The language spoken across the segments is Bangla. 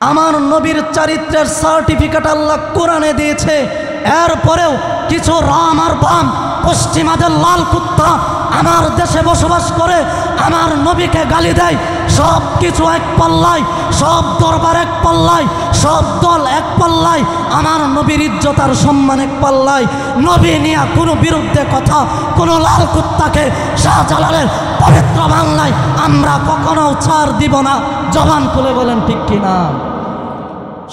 আমার নবীর চারিত্রের সার্টিফিকেট আল্লাহ কোরআনে দিয়েছে। এরপরেও কিছু রাম আর বাম পশ্চিমাদের লাল কুত্তা আমার দেশে বসবাস করে আমার নবীকে গালি দেয়। সব কিছু এক পাল্লায়, সব দরবার এক পাল্লায়, সব দল এক পাল্লায়, আমার নবীর ইজ্জত আর সম্মান এক পাল্লায়। নবী নিয়ে কোনো বিরুদ্ধে কথা, কোনো লাল কুত্তাকে শাহজালালের পবিত্র বাংলায় আমরা কখনো ছাড় দিব না। জবান খুলে বলেন ঠিক কিনা?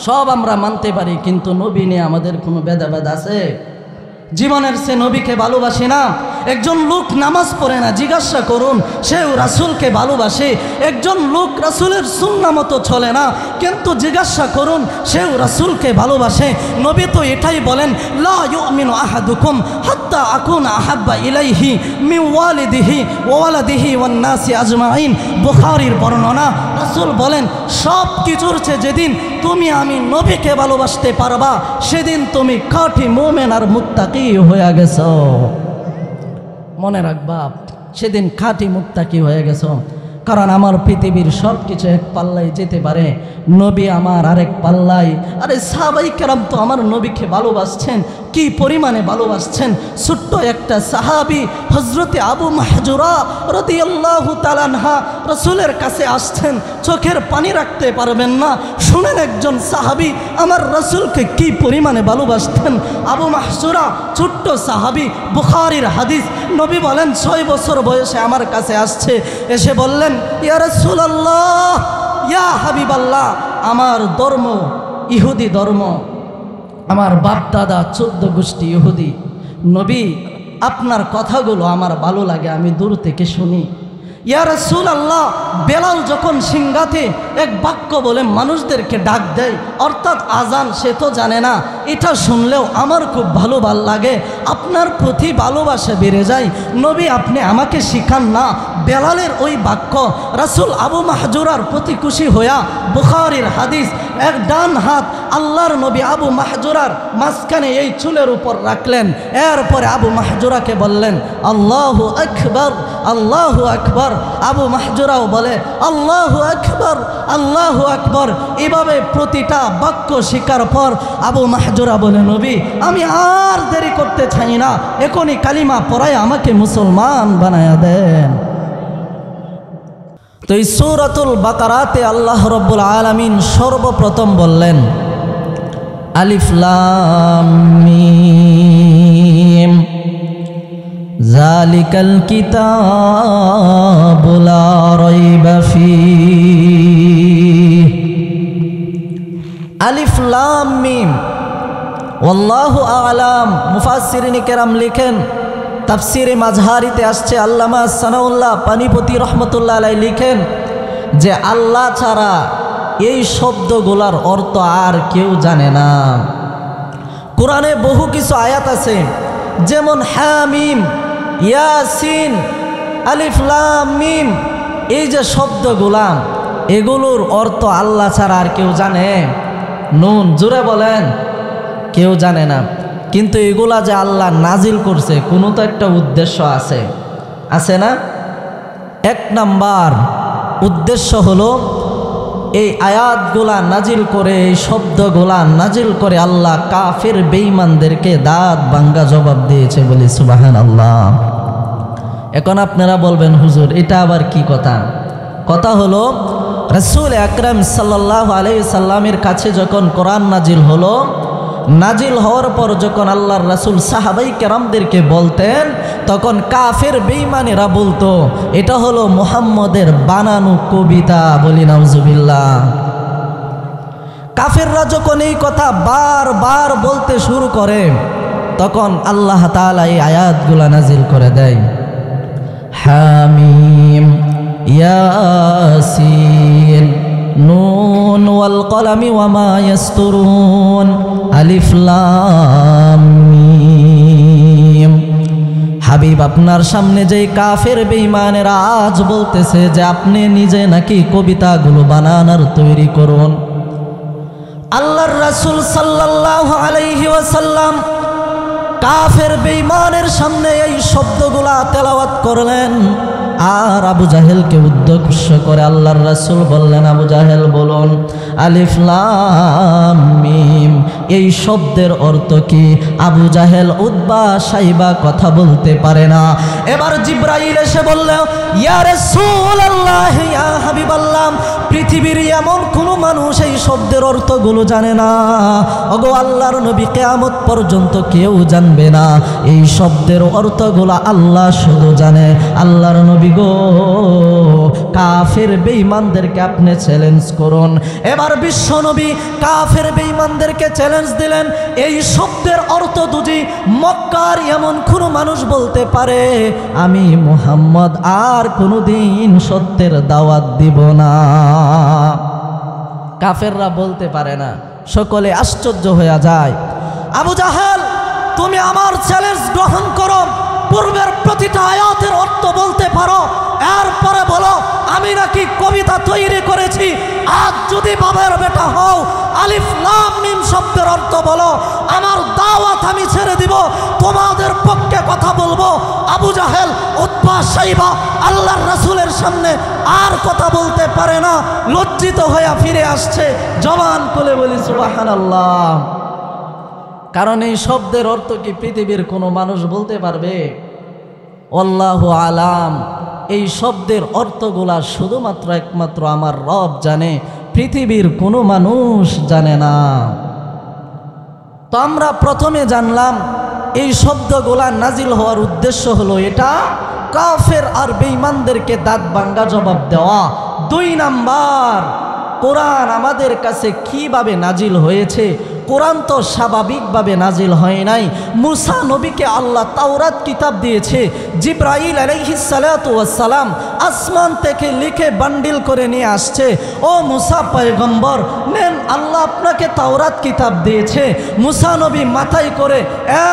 সব আমরা মানতে পারি, কিন্তু নবী নিয়ে আমাদের কোনো ভেদাভেদ আছে? জীবনের সে নবীকে ভালোবাসি না। একজন লোক নামাজ পড়ে না, জিজ্ঞাসা করুন, সেও রাসূলকে ভালোবাসে। একজন লোক রাসূলের সুন্নাহ মতো চলে না, কিন্তু জিজ্ঞাসা করুন, সেও রাসূলকে ভালোবাসে। নবী তো এটাই বলেন, লা ইউমিনু আহাদুকুম হাত্তা আকুনা আহাব্বা ইলাইহি মিন ওয়ালিদিহি ওয়া ওয়ালাদিহি ওয়ান নাসি আজমাইন। বুখারীর বর্ণনা। রাসূল বলেন, সব কিছুর চেয়ে যেদিন তুমি আমি নবীকে ভালোবাসতে পারবা, সেদিন তুমি খাঁটি মুমিন আর মুত্তাকি হয়ে গেছো। মনে রাখবা, সেদিন খাঁটি মুত্তাকি হয়ে গেছো। কারণ আমার পৃথিবীর সব কিছু এক পাল্লায় যেতে পারে, নবী আমার আরেক পাল্লায়। আরে সাহাবাই কেরাম তো আমার নবীকে ভালোবাসছেন, কি পরিমাণে ভালোবাসছেন। ছোট্ট একটা সাহাবী হযরতে আবু মাহজুরা রাদিয়াল্লাহু তাআলা আনহা রাসূলের কাছে আসছেন, চোখের পানি রাখতে পারবেন না। শুনেন, একজন সাহাবী আমার রাসূলকে কি পরিমাণে ভালোবাসতেন। আবু মাহজুরা ছোট্ট সাহাবী, বুখারীর হাদিস। নবী বলেন 6 বছর বয়সে আমার কাছে আসছে, এসে বললেন, ইয়া রাসূলুল্লাহ, ইয়া হাবিবাল্লাহ, আমার ধর্ম ইহুদি ধর্ম, আমার বাপ দাদা 14 গোষ্ঠী ইহুদি। নবী, আপনার কথাগুলো আমার ভালো লাগে, আমি দূর থেকে শুনি। ইয়া রাসূলুল্লাহ, বেলাল যখন সিংহাতে এক বাক্য বলে মানুষদেরকে ডাক দেয়, অর্থাৎ আজান, সে তো জানে না, এটা শুনলেও আমার খুব ভালো লাগে, আপনার প্রতি ভালোবাসা বেড়ে যায়। নবী, আপনি আমাকে শিখান না। বেলালের ওই বাক্য রাসূল আবু মাহজুরার প্রতি খুশি হইয়া, বুখারীর হাদিস, এক ডান হাত আল্লাহর নবী আবু মাহজুরার মাঝখানে এই চুলের উপর রাখলেন। এরপরে আবু মাহজুরাকে বললেন, আল্লাহু আকবার, আল্লাহু আকবার। আবু মাহজুরাও বলে, আল্লাহু আকবার, আল্লাহু আকবার। এভাবে প্রতিটা বাক্য শিকার পর আবু মাহজুরা বলে, নবী, আমি আর দেরি করতে চাই না, এখনই কালিমা পড়ায় আমাকে মুসলমান বানায়া দেন। তো এই সূরাতুল বাকারাতে আল্লাহ রাব্বুল আলামিন সর্বপ্রথম বললেন, আলিফ লাম মিম যালিকাল কিতাবু লা রাইবা ফীহ। আলিফ লাম মিম, ওয়াল্লাহু আ'লাম। মুফাসসিরিন কেরাম লিখেন, তাফসিরে মাজহারিতে আসছে, আল্লামা সানাউল্লাহ পানিপতি রহমতুল্লাহ আলাইহি লিখেন যে আল্লাহ ছাড়া এই শব্দগুলার অর্থ আর কেউ জানে না। কোরআনে বহু কিছু আয়াত আছে, যেমন হামিম, ইয়াসিন, আলিফ লাম মিম, এই যে শব্দগুলা, এগুলোর অর্থ আল্লাহ ছাড়া আর কেউ জানে? নুন, জোরে বলেন, কেউ জানে না। কিন্তু এগুলা যে আল্লাহ নাজিল করছে, কোনো তো একটা উদ্দেশ্য আছে, আছে না? 1 নাম্বার উদ্দেশ্য হলো, এই আয়াতগুলা নাজিল করে, এই শব্দগুলা নাজিল করে আল্লাহ কাফের বেঈমানদেরকে দাঁত ভাঙ্গা জবাব দিয়েছে, বলি সুবহানাল্লাহ। এখন আপনারা বলবেন, হুজুর এটা আবার কি কথা? কথা হলো, রাসূল আকরাম সাল্লাল্লাহু আলাইহি সাল্লামের কাছে যখন কোরআন নাজিল হলো, নাজিল হওয়ার পর যখন আল্লাহর রাসূল সাহাবাই কেরামদেরকে বলতেন, তখন কাফের বেঈমানেরা বলতো এটা হলো মুহাম্মদের বানানো কবিতা, বলি নাউজুবিল্লাহ। কাফেররা যখন এই কথা বারবার বলতে শুরু করে, তখন আল্লাহ তাআলা এই আয়াতগুলা নাজিল করে দেয়, হামিম, ইয়াসিন, নুন ওয়াল কলামি ওয়া মা ইয়াসতুরুন, আলিফ লাম মিম। হাবিব, আপনার সামনে যেই কাফের বেঈমানেরা আজ বলতেছে যে আপনি নিজে নাকি কবিতাগুলো বানান আর তৈরি করুন, আল্লাহর রাসূল সাল্লাল্লাহু আলাইহি ওয়াসাল্লাম কাফের বেঈমানের সামনে এই শব্দগুলা তেলাওয়াত করলেন। আর আবু জাহেলকে উদ্দেশ্য করে আল্লাহর রাসূল বললেন, আবু জাহেল বলুন আলিফ লাম মিম এই শব্দের অর্থ কি? আবু জাহেল উতবা সাইবা কথা বলতে পারে না। এবার জিবরাইল এসে বলল, ইয়া রাসূলুল্লাহ ইয়া হাবিবাল্লাহ, পৃথিবীর এমন কোনো মানুষ এই শব্দের অর্থগুলো জানে না। ওগো আল্লাহর নবী, কিয়ামত পর্যন্ত কেউ জানবে না। এই শব্দের অর্থগুলো আল্লাহ শুধু জানে। আল্লাহর নবী গো, কাফের বেঈমানদেরকে আপনি চ্যালেঞ্জ করুন। এবার বিশ্ব নবী কাফের বেঈমানদেরকে চ্যালেঞ্জ দিলেন, এই শব্দের অর্থ যদি মক্কার এমন কোনো মানুষ বলতে পারে, আমি মুহাম্মদ আর কোনোদিন সত্যের দাওয়াত দিব না। কাফেররা বলতে পারে না, সকলে আশ্চর্য হয়ে যায়। আবু জাহেল, তুমি আমার চ্যালেঞ্জ গ্রহণ করো, পূর্বের প্রতিটা আয়াতের অর্থ বলতে পারো, এরপরে বলো আমি নাকি কবিতা তৈরি করেছি। আজ যদি বাবার বেটা হও, আলিফ লাম মিম শব্দের অর্থ বলো, আমার দাওয়াত আমি ছেড়ে দিব, তোমাদের পক্ষে কথা বলবো। আবু জাহেল উতবা সাইবা আল্লাহর রাসূলের সামনে আর কথা বলতে পারে না, লজ্জিত হয়ে ফিরে আসছে। জবান খুলে বলি সুবহানাল্লাহ। কারণ এই শব্দের অর্থ কি পৃথিবীর কোনো মানুষ বলতে পারবে? আল্লাহু আলাম। এই শব্দের অর্থগুলা শুধুমাত্র একমাত্র আমার রব জানে, পৃথিবীর কোনো মানুষ জানে না। তো আমরা প্রথমে জানলাম এই শব্দগুলা নাজিল হওয়ার উদ্দেশ্য হলো এটা, কাফের আর বেঈমানদেরকে দাঁত ভাঙ্গা জবাব দেওয়া। 2 নাম্বার, কোরআন আমাদের কাছে কিভাবে নাজিল হয়েছে। কোরআন তো স্বাভাবিকভাবে নাজিল হয় নাই। মুসা নবীকে আল্লাহ তাওরাত কিতাব দিয়েছে। জিবরাইল আলাইহিস সালাতু ওয়াস সালাম আসমান থেকে লিখে বান্ডিল করে নিয়ে আসছে, ও মুসা পয়গম্বর নেন, আল্লাহ আপনাকে তাওরাত কিতাব দিয়েছে। মুসা নবী মাথায় করে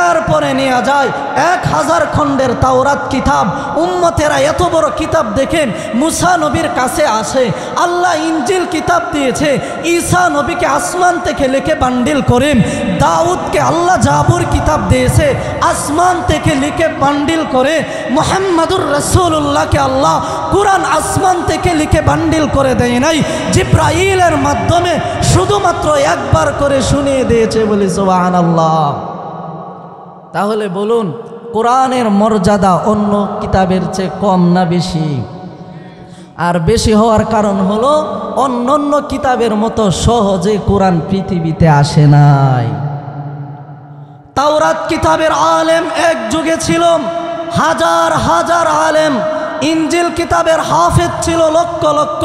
এরপরে নিয়ে যায় 1000 খণ্ডের তাওরাত কিতাব। উম্মতেরা এত বড় কিতাব দেখেন মুসা নবীর কাছে আসে। আল্লাহ ইনজিল কিতাব দিয়েছে, ঈসা নবীকে আসমান থেকে লিখে বান্ডিল করেন। দাউদকে আল্লাহ জাবুর কিতাব দিয়েছে, আসমান থেকে লিখে বান্ডিল করে। মুহাম্মাদুর রাসূলুল্লাহকে আল্লাহ কুরআন আসমান থেকে লিখে বান্ডিল করে দেয় নাই, জিবরাইলের মাধ্যমে শুধুমাত্র একবার করে শুনিয়ে দিয়েছে। বলি সুবহানাল্লাহ। তাহলে বলুন, কোরআনের মর্যাদা অন্য কিতাবের চেয়ে কম না বেশি? আর বেশি হওয়ার কারণ হলো অন্যান্য কিতাবের মতো সহজে কোরআন পৃথিবীতে আসে নাই। তাওরাত কিতাবের আলেম এক যুগে ছিল হাজার হাজার আলেম, ইনজিল কিতাবের হাফেজ ছিল লক্ষ লক্ষ।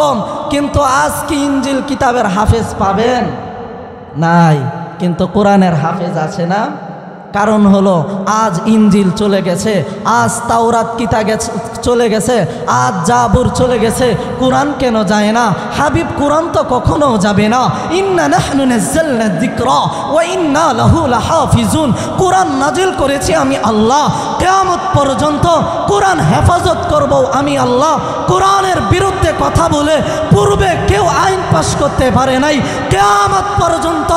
কিন্তু আজ কি ইনজিল কিতাবের হাফেজ পাবেন? নাই। কিন্তু কোরআনের হাফেজ আছে না? কারণ হলো আজ ইনজিল চলে গেছে, আজ তাওরাত কিতাব চলে গেছে, আজ জাবুর চলে গেছে, কোরআন কেন যায় না? হাবিব কোরআন তো কখনো যাবে না। ইন্না নাহনু নাযালনা যিকরা ওয়া ইন্না লাহু লাহাফিজুন। কোরআন নাজিল করেছি আমি আল্লাহ, কিয়ামত পর্যন্ত কোরআন হেফাজত করব আমি আল্লাহ। কোরআনের বিরুদ্ধে কথা বলে পূর্বে কেউ আইন পাশ করতে পারে নাই, কিয়ামত পর্যন্ত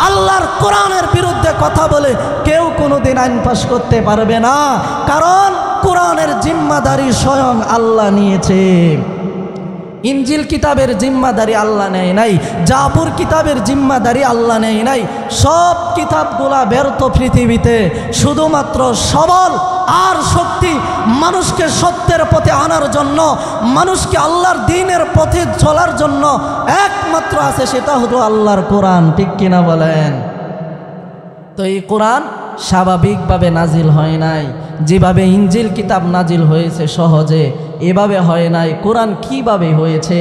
আল্লাহর কোরআনের বিরুদ্ধে কথা বলে কেউ কোনোদিন আইন পাশ করতে পারবে না। কারণ কোরআনের জিম্মাদারি স্বয়ং আল্লাহ নিয়েছে। ইনজিল কিতাবের জিম্মাদারি আল্লাহ নেয় নাই, জাবুর কিতাবের জিম্মাদারি আল্লাহ নেয় নাই। সব কিতাবগুলা ব্যর্থ পৃথিবীতে। শুধুমাত্র সবল আর শক্তি মানুষকে সত্যের পথে আনার জন্য, মানুষকে আল্লাহর দ্বীনের পথে চলার জন্য একমাত্র আছে, সেটা হলো আল্লাহর কোরআন। ঠিক কিনা বলেন? তো এই কোরআন স্বাভাবিকভাবে নাজিল হয় নাই। যেভাবে ইনজিল কিতাব নাজিল হয়েছে সহজে, এভাবে হয় নাই। কোরআন কিভাবে হয়েছে?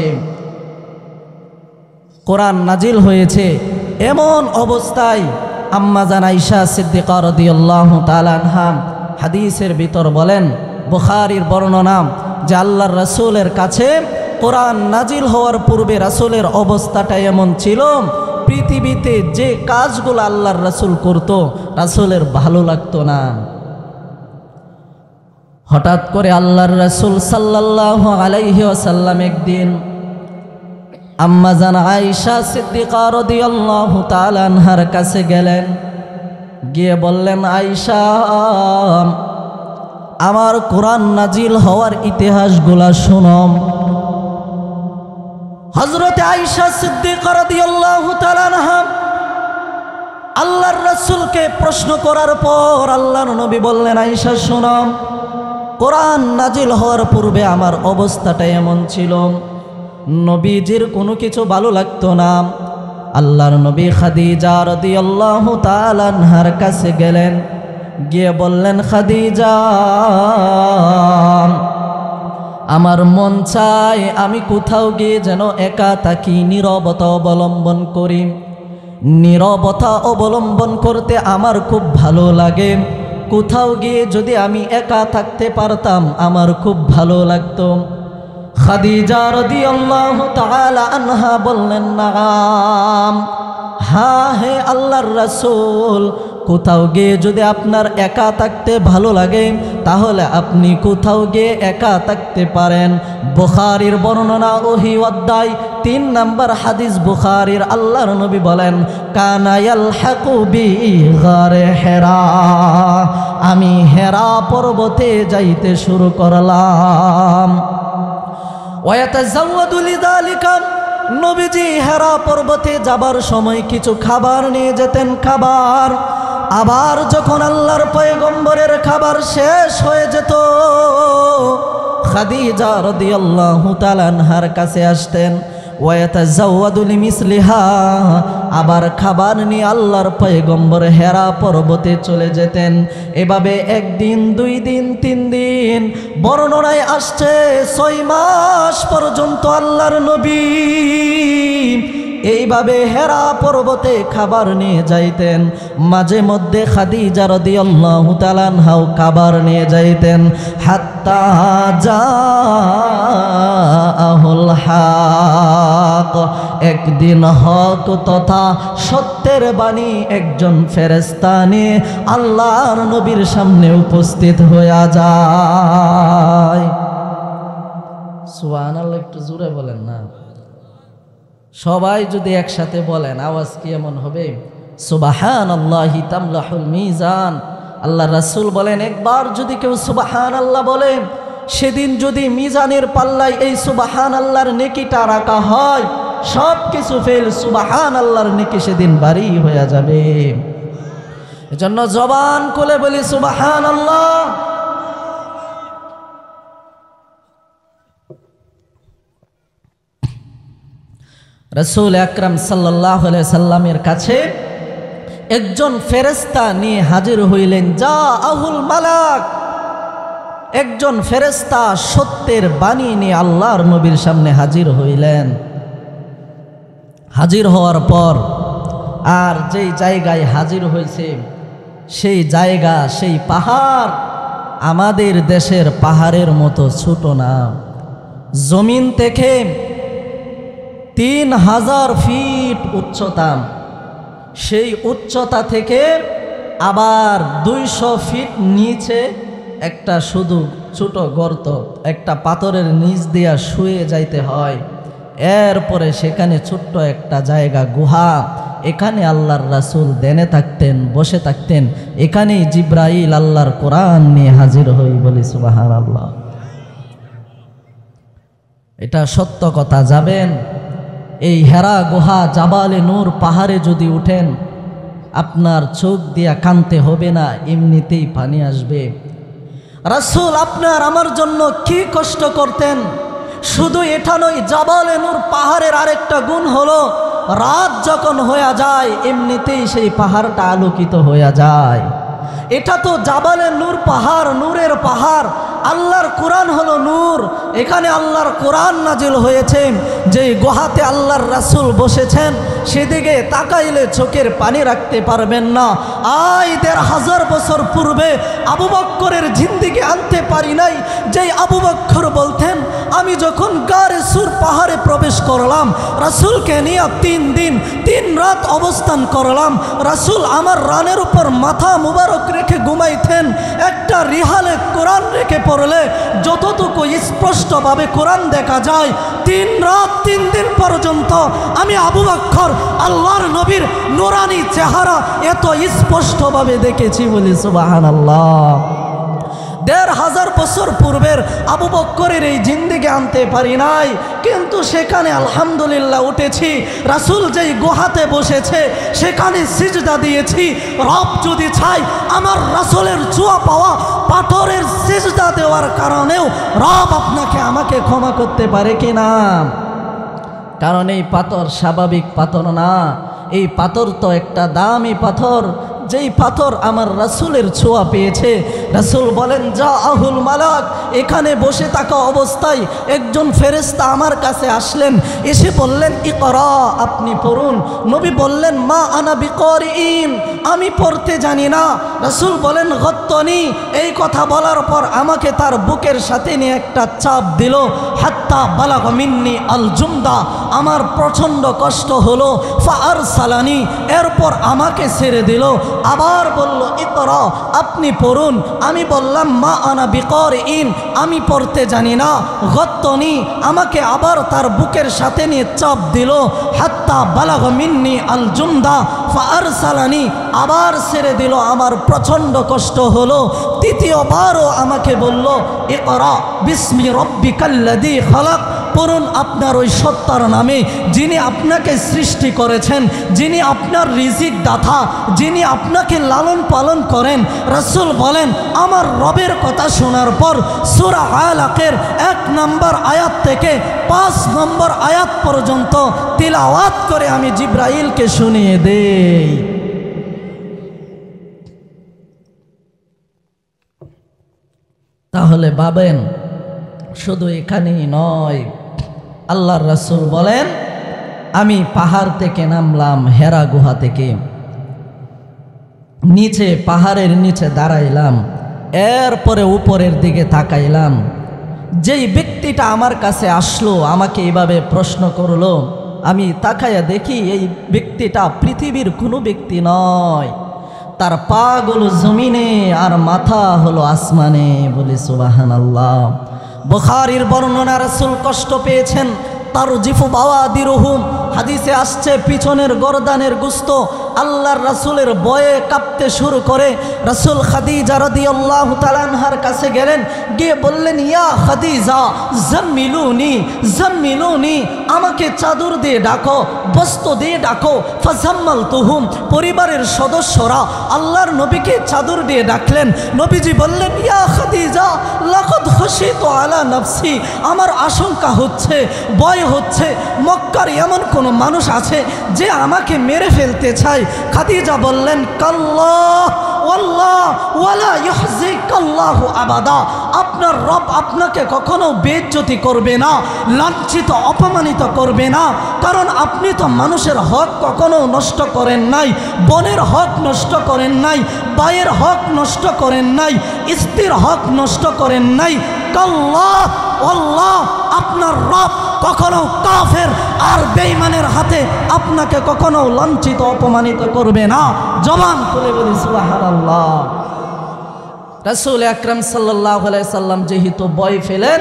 কোরআন নাজিল হয়েছে এমন অবস্থায় আম্মা জান আয়েশা সিদ্দিকা রাদিয়াল্লাহু তাআলা আনহা হাদিসের ভিতর বলেন, বুখারীর বর্ণনা, যে আল্লাহর রাসূলের কাছে কোরআন নাজিল হওয়ার পূর্বে রাসূলের অবস্থাটা এমন ছিল, পৃথিবীতে যে কাজগুলো আল্লাহর রাসূল করত রাসূলের ভালো লাগতো না। হঠাৎ করে আল্লাহর রাসূল সাল্লাল্লাহু আলাইহি ওয়াসাল্লাম একদিন আম্মা জান আয়েশা সিদ্দিকা রাদিয়াল্লাহু তাআলা আনহার কাছে গেলেন। গিয়ে বললেন, আয়েশা আমার কোরআন নাজিল হওয়ার ইতিহাসগুলা শুনম। হযরতে আয়েশা সিদ্দিকা রাদিয়াল্লাহু তাআলা আনহা আল্লাহর রাসূলকে প্রশ্ন করার পর আল্লাহর নবী বললেন, আয়েশা শোনো, কোরআন নাজিল হওয়ার পূর্বে আমার অবস্থাটা এমন ছিল, নবীজির কোনো কিছু ভালো লাগতো না। আল্লাহর নবী খাদিজা রাদিয়াল্লাহু তাআলা আনহার কাছে গেলেন, গিয়ে বললেন, খাদিজা, আমার মন চায় আমি কোথাও গিয়ে যেন একা থাকি, নীরবতা অবলম্বন করি। নীরবতা অবলম্বন করতে আমার খুব ভালো লাগে। কোথাও গিয়ে যদি আমি একা থাকতে পারতাম আমার খুব ভালো লাগতো। খাদিজা রাদিয়াল্লাহু তাআলা আনহা বললেন, নাম, হ্যাঁ হে আল্লাহর রাসূল, কোথাও গিয়ে যদি আপনার একা থাকতে ভালো লাগে তাহলে আপনি কোথাও গিয়ে একা থাকতে পারেন। বুখারীর বর্ণনা ওহী অধ্যায় 3 নম্বর হাদিস, বুখারীর আল্লাহর নবী বলেন, কানা ইয়ালহাকু বি গারে হেরা, আমি হেরা পর্বতে যাইতে শুরু করলাম। ওয়াতাযাওয়াদু লিযালিকা, নবীজি হেরা পর্বতে যাবার সময় কিছু খাবার নিয়ে যেতেন, খাবার। আবার যখন আল্লাহর পয়গম্বরের খাবার শেষ হয়ে যেত, খাদিজা রাদিয়াল্লাহু তাআলা আনহার কাছে আসতেন, ওয়াতাযাওয়াদু লিমিসলিহা, আবার খাবার নিয়ে আল্লাহর পয়গম্বর হেরা পর্বতে চলে যেতেন। এভাবে 1 দিন 2 দিন 3 দিন, বর্ণনায় আসছে 6 মাস পর্যন্ত আল্লাহর নবী এইভাবে হেরা পর্বতে খাবার নিয়ে যাইতেন। মাঝে মধ্যে খাদিজা রাদিয়াল্লাহু তাআলা আনহাও খাবার নিয়ে যাইতেন। হাত্তা জাআহুল হক, একদিন হক তথা সত্যের বাণী একজন ফেরেশতা নিয়ে আল্লাহর নবীর সামনে উপস্থিত হয়ে যায়। সুবহানাল্লাহ, একটু জোরে বলেন না। সবাই যদি একসাথে বলেন আওয়াজ কি এমন হবে? সুবহানাল্লাহি তামলাহুল মিজান। আল্লাহ রাসূল বলেন, একবার যদি কেউ সুবহানাল্লাহ বলে, সেদিন যদি মিজানের পাল্লায় এই সুবহানাল্লাহর নেকিটা রাখা হয়, সব কিছু ফেল, সুবহানাল্লাহর নেকি সেদিন ভারী হয়ে যাবে। এজন্য জবান খুলে বলি সুবহানাল্লাহ। রাসূল আকরাম সাল্লাল্লাহু আলাইহি সাল্লামের কাছে একজন ফেরেশতা নিয়ে হাজির হইলেন। জাআহুল মালাক, একজন ফেরেশতা সত্যের বাণী নিয়ে আল্লাহর নবীর সামনে হাজির হইলেন। হাজির হওয়ার পর আর যেই জায়গায় হাজির হয়েছে সেই জায়গা, সেই পাহাড় আমাদের দেশের পাহাড়ের মতো ছোট না। জমিন থেকে 3000 ফিট উচ্চতা, সেই উচ্চতা থেকে আবার 200 ফিট নিচে একটা শুধু ছোট গর্ত, একটা পাথরের নিচ দিয়া শুয়ে যাইতে হয়। এরপরে সেখানে ছোট্ট একটা জায়গা, গুহা, এখানে আল্লাহর রাসূল দেনে থাকতেন, বসে থাকতেন। এখানেই জিব্রাইল আল্লাহর কোরআন নিয়ে হাজির হই। বলি সুবহানাল্লাহ। এটা সত্য কথা। যাবেন এই হেরা গুহা, জাবালে নূর পাহাড়ে যদি উঠেন, আপনার চোখ দিয়া কানতে হবে না, এমনিতেই পানি আসবে। রাসূল আপনার আমার জন্য কি কষ্ট করতেন, শুধু এটা নয়, জাবালে নূর পাহাড়ের আরেকটা গুণ হলো, রাত যখন হয়ে যায় এমনিতেই সেই পাহাড়টা আলোকিত হয়ে যায়। এটা তো জাবালে নূর পাহাড়, নূরের পাহাড়। আল্লাহর কোরআন হলো নূর, এখানে আল্লাহর কোরআন নাজিল হয়েছে। যেই গুহাতে আল্লাহর রাসূল বসেছেন সেদিকে তাকাইলে চোখের পানি রাখতে পারবেন না। 1500 বছর পূর্বে আবু বকরের জিন্দেগি আনতে পারি নাই। যেই আবু বকর বলতেন, আমি যখন গারে সুর পাহাড়ে প্রবেশ করলাম, রাসূলকে নিয়ে 3 দিন 3 রাত অবস্থান করলাম। রাসূল আমার রানের উপর মাথা মুবারক রেখে ঘুমাইতেন। একটা রিহালে কোরআন রেখে পড়লে যতটুকু স্পষ্টভাবে কোরআন দেখা যায়, 3 রাত 3 দিন পর্যন্ত আমি আবু বকর আল্লাহর নবীর নূরানি চেহারা এত স্পষ্টভাবে দেখেছি। বলি সুবহানাল্লাহ। ১৫০০ বছর পূর্বের আবু বকরের এই জিন্দেগি আনতে পারি নাই, কিন্তু সেখানে আলহামদুলিল্লাহ উঠেছি। রাসূল যেই গুহাতে বসেছে সেখানে সিজদা দিয়েছি। রব যদি চাই আমার রাসূলের ছোঁয়া পাওয়া পাথরের সিজদা দেওয়ার কারণেও রব আপনাকে আমাকে ক্ষমা করতে পারে কিনা? কারণ এই পাথর স্বাভাবিক পাথর না, এই পাথর তো একটা দামি পাথর, যেই পাথর আমার রাসূলের ছোঁয়া পেয়েছে। রাসূল বলেন যা আহুল মালাক, এখানে বসে থাকা অবস্থায় একজন ফেরেশতা আমার কাছে আসলেন, এসে বললেন ইকরা, আপনি পড়ুন। নবী বললেন মা আনা বিকরিইন, আমি পড়তে জানি না। রাসূল বলেন গত্তনি, এই কথা বলার পর আমাকে তার বুকের সাথে নিয়ে একটা চাপ দিল। হাত্তা বালাগ মিন্নি আল জুমদা, আমার প্রচণ্ড কষ্ট হলো। ফাআরসালানি, এরপর আমাকে ছেড়ে দিল। আবার বলল ইকরা, আপনি পড়ুন। আমি বললাম মা আনা বিকরিইন, আমি পড়তে জানি না। গত্তনি, আমাকে আবার তার বুকের সাথে নিয়ে চাপ দিল। হাত্তা বালাগ মিন্নি আল জুমদা ফাআরসালানি, আবার ছেড়ে দিল, আমার প্রচণ্ড কষ্ট হলো। তৃতীয়বারও আমাকে বলল ইকরা বিসমি রব্বিকাল্লাযী খালাক, পড়ুন আপনার ওই সত্তার নামে যিনি আপনাকে সৃষ্টি করেছেন, যিনি আপনার রিজিক দাতা, যিনি আপনাকে লালন পালন করেন। রাসূল বলেন আমার রবের কথা শোনার পর সূরা আলাকের 1 নম্বর আয়াত থেকে 5 নম্বর আয়াত পর্যন্ত তিলাওয়াত করে আমি জিবরাইলকে শুনিয়ে দেই। তাহলে ভাবেন শুধু এখানেই নয়, আল্লাহর রাসূল বলেন আমি পাহাড় থেকে নামলাম, হেরা গুহা থেকে নিচে, পাহাড়ের নিচে দাঁড়াইলাম, এরপরে উপরের দিকে তাকাইলাম। যেই ব্যক্তিটা আমার কাছে আসলো, আমাকে এইভাবে প্রশ্ন করলো, আমি তাকাইয়া দেখি এই ব্যক্তিটা পৃথিবীর কোনো ব্যক্তি নয়, তার পা গুলো জমিনে আর মাথা হলো আসমানে। বলি সুবহানাল্লাহ। বুখারীর বর্ণনা, রাসূল কষ্ট পেয়েছেন। তারজিফু বাওয়াদিরুহুম, হাদিসে আসছে পিছনের গরদানের গোস্ত আল্লাহর রাসূলের ভয়ে কাঁপতে শুরু করে। রাসূল খাদিজা রাদিয়াল্লাহু তাআলা আনহার কাছে গেলেন, গিয়ে বললেন ইয়া খাদিজা জাম্মিলুনি জাম্মিলুনি, আমাকে চাদর দিয়ে ডাকো, বস্ত্র দিয়ে ডাকো। ফাজাম্মালতুহুম, পরিবারের সদস্যরা আল্লাহর নবীকে চাদর দিয়ে ডাকলেন। নবীজি বললেন ইয়া খাদিজা লাকাদ খাশিতু আলা নাফসি, আমার আশঙ্কা হচ্ছে, ভয় হচ্ছে, মক্কার এমন কোনো মানুষ আছে যে আমাকে মেরে ফেলতে চায়। খাদিজা বললেন কাল্লাহ ওয়াল্লাহ ওয়ালা ইহজিকাল্লাহু আবাদা, আপনার রব আপনাকে কখনো বেইজ্জতি করবে না, লাঞ্ছিত অপমানিত করবে না, কারণ আপনি তো মানুষের হক কখনো নষ্ট করেন নাই, বোনের হক নষ্ট করেন নাই, ভাইয়ের হক নষ্ট করেন নাই, স্ত্রীর হক নষ্ট করেন নাই। কাল্লাহ আল্লাহ, আপনার রব কখনো কাফের আর বেঈমানের হাতে আপনাকে কখনো লাঞ্ছিত অপমানিত করবে না। জবান খুলে বলি সুবহানাল্লাহ। রাসূল আকরাম সাল্লাল্লাহু আলাইহি সাল্লাম যেহেতু ভয় পেলেন,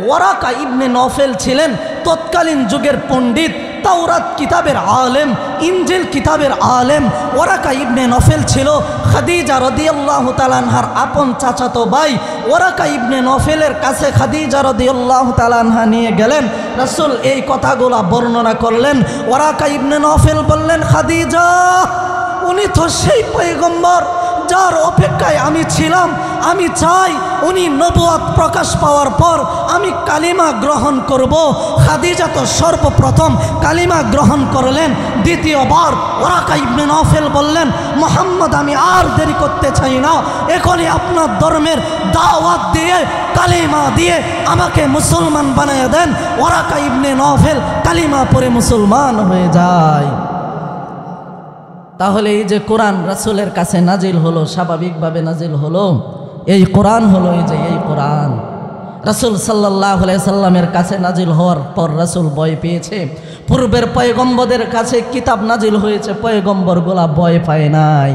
ওয়ারাকা ইবনে নফেল ছিলেন তৎকালীন যুগের পণ্ডিত, তাওরাত কিতাবের আলেম, ইনজিল কিতাবের আলেম। ওয়ারাকা ইবনে নফেল ছিল খাদিজা রাদিয়াল্লাহু তাআলা আনহার আপন চাচাতো ভাই। ওয়ারাকা ইবনে নফেলের কাছে খাদিজা রাদিয়াল্লাহু তাআলা আনহা নিয়ে গেলেন। রাসূল এই কথাগুলো বর্ণনা করলেন। ওয়ারাকা ইবনে নফেল বললেন খাদিজা, উনি তো সেই পয়গম্বর যার অপেক্ষায় আমি ছিলাম। আমি চাই উনি নবুয়ত প্রকাশ পাওয়ার পর আমি কালিমা গ্রহণ করব। খাদিজা তো সর্বপ্রথম কালিমা গ্রহণ করলেন। দ্বিতীয়বার ওয়ারাকা ইবনে নফেল বললেন মুহাম্মদ, আমি আর দেরি করতে চাই না, এখনই আপনার ধর্মের দাওয়াত দিয়ে কালিমা দিয়ে আমাকে মুসলমান বানিয়ে দেন। ওয়ারাকা ইবনে নফেল কালিমা পড়ে মুসলমান হয়ে যায়। তাহলে এই যে কোরআন রাসূলের কাছে নাজিল হলো, স্বাভাবিকভাবে নাজিল হলো, এই কোরআন হলো এই কোরআন রাসূল সাল্লাল্লাহু আলাইহি সাল্লামের কাছে নাজিল হওয়ার পর রাসূল ভয় পেয়েছে। পূর্বের পয়গম্বরদের কাছে কিতাব নাজিল হয়েছে, পয়গম্বরগুলা ভয় পায় নাই,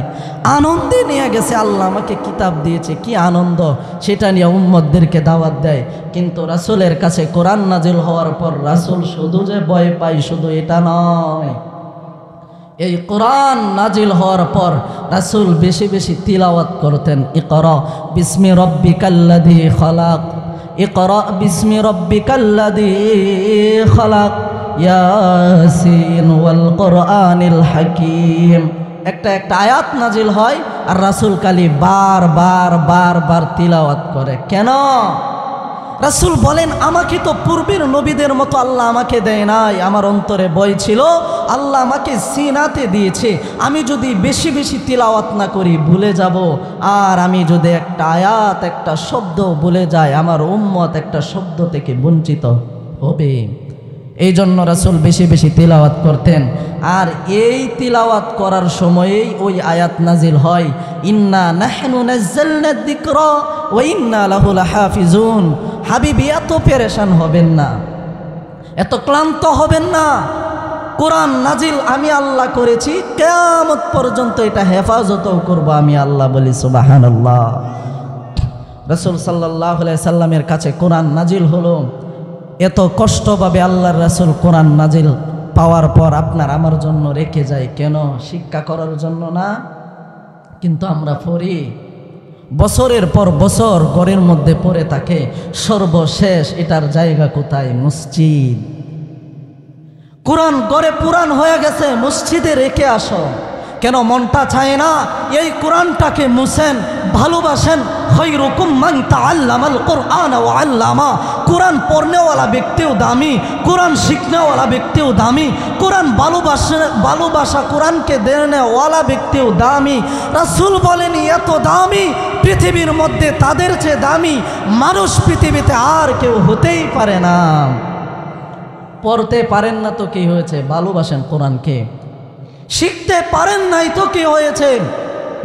আনন্দে নিয়ে গেছে। আল্লাহ আমাকে কিতাব দিয়েছে, কি আনন্দ, সেটা নিয়ে উম্মতদেরকে দাওয়াত দেয়। কিন্তু রাসূলের কাছে কোরআন নাজিল হওয়ার পর রাসূল শুধু যে ভয় পায় শুধু এটা নয়, এই কোরআন নাজিল হওয়ার পর রাসূল বেশি বেশি তিলাওয়াত করতেন, ইকরা বিসমি রব্বিকাল্লাযী খলাক, ইকরা বিসমি রব্বিকাল্লাযী খলাক, ইয়াসিন ওয়াল কোরআনিল হাকীম। একটা একটা আয়াত নাজিল হয় আর রাসূল খালি বারবার তিলাওয়াত করে। কেন? রাসূল বলেন, আমাকে তো পূর্বের নবীদের মতো আল্লাহ আমাকে দেয় নাই, আমার অন্তরে ভয় ছিল, আল্লাহ আমাকে সিনাতে দিয়েছে। আমি যদি বেশি বেশি তিলাওয়াত না করি ভুলে যাব, আর আমি যদি একটা আয়াত একটা শব্দ ভুলে যাই আমার উম্মত একটা শব্দ থেকে বঞ্চিত হবে। এই জন্য রাসূল বেশি বেশি তিলাওয়াত করতেন। আর এই তিলাওয়াত করার সময়েই ওই আয়াত নাজিল হয়, ইন্না নাহনু নাযালনা যিকরা ওয়া ইন্না লাহু লাহাফিজুন। হাবিবি, এত পেরেশান হবেন না, এত ক্লান্ত হবেন না। কোরআন নাজিল আমি আল্লাহ করেছি, কিয়ামত পর্যন্ত এটা হেফাজতও করব আমি আল্লাহ। বলি সুবহানাল্লাহ। রাসূল সাল্লাল্লাহু আলাইহি সাল্লামের কাছে কোরআন নাজিল হলো, এত কষ্টভাবে আল্লাহর রাসূল কোরআন নাজিল পাওয়ার পর আপনার আমার জন্য রেখে যায়। কেন? শিক্ষা করার জন্য না। কিন্তু আমরা পড়ি, বছরের পর বছর ঘরের মধ্যে পড়ে থাকে, সর্বশেষ এটার জায়গা কোথায়? মসজিদ। কোরআন ঘরে পুরান হয়ে গেছে, মসজিদে রেখে আসো। কেন মনটা চায় না এই কোরআনটাকে মুছেন, ভালোবাসেন? খায়রুকুম মান তাআল্লামাল কুরআন ওয়া আল্লামা। কোরআন পড়নেওয়ালা ব্যক্তিও দামি, কোরআন শিখনেওয়ালা ব্যক্তিও দামি, কোরআন ভালোবাসা কোরআনকে দেনেওয়ালা ব্যক্তিও দামি। রাসূল বলেন, এত দামি পৃথিবীর মধ্যে তাদের চেয়ে দামি মানুষ পৃথিবীতে আর কেউ হতেই পারে না। পড়তে পারেন না তো কি হয়েছে? ভালোবাসেন কোরআনকে। শিখতে পারেন নাই তো কি হয়েছে?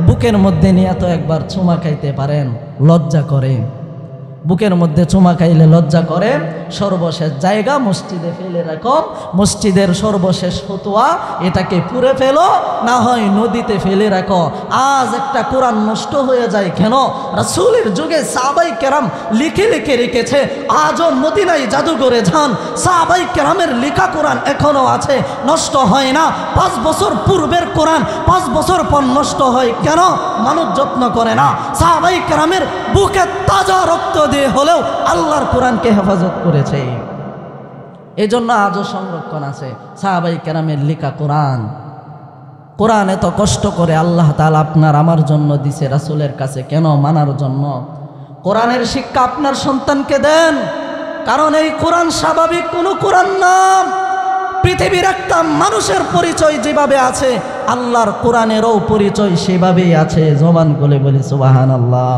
বুকের মধ্যে নিয়ে তো একবার চুমা খাইতে পারেন, লজ্জা করে। বুকের মধ্যে চুমা খাইলে লজ্জা করে। সর্বশেষ জায়গা মসজিদে ফেলে রাখো, মসজিদের সর্বশেষ ফতোয়া, এটাকে পুড়ে ফেলো, না হয় নদীতে ফেলে রাখো। আজ একটা কোরআন নষ্ট হয়ে যায় কেন? রাসূলের যুগে সাহাবায়ে কেরাম লিখে লিখে রেখেছে। আজও মদিনায় জাদুঘরে যান, সাহাবায়ে কেরামের লেখা কোরআন এখনো আছে, নষ্ট হয় না। 5 বছর পূর্বের কোরআন 5 বছর পর নষ্ট হয় কেন? মানুষ যত্ন করে না। সাহাবায়ে কেরামের বুকে তাজা রক্ত দিয়ে হলেও আল্লাহর কোরআনকে হেফাজত করেছে। এই জন্য আজও সংরক্ষণ আছে সাহাবায়ে কেরামের লেখা কোরআন। কোরআন এত কষ্ট করে আল্লাহ তাআলা আপনার আমার জন্য দিছে রাসূলের কাছে, কেন? মানার জন্য। কোরআনের শিক্ষা আপনার সন্তানকে দেন, কারণ এই কোরআন স্বাভাবিক কোনো কোরআন না। পৃথিবীর একটা মানুষের পরিচয় যেভাবে আছে, আল্লাহর কোরআনেরও পরিচয় সেভাবেই আছে। জবান খুলে বলি সুবহানাল্লাহ।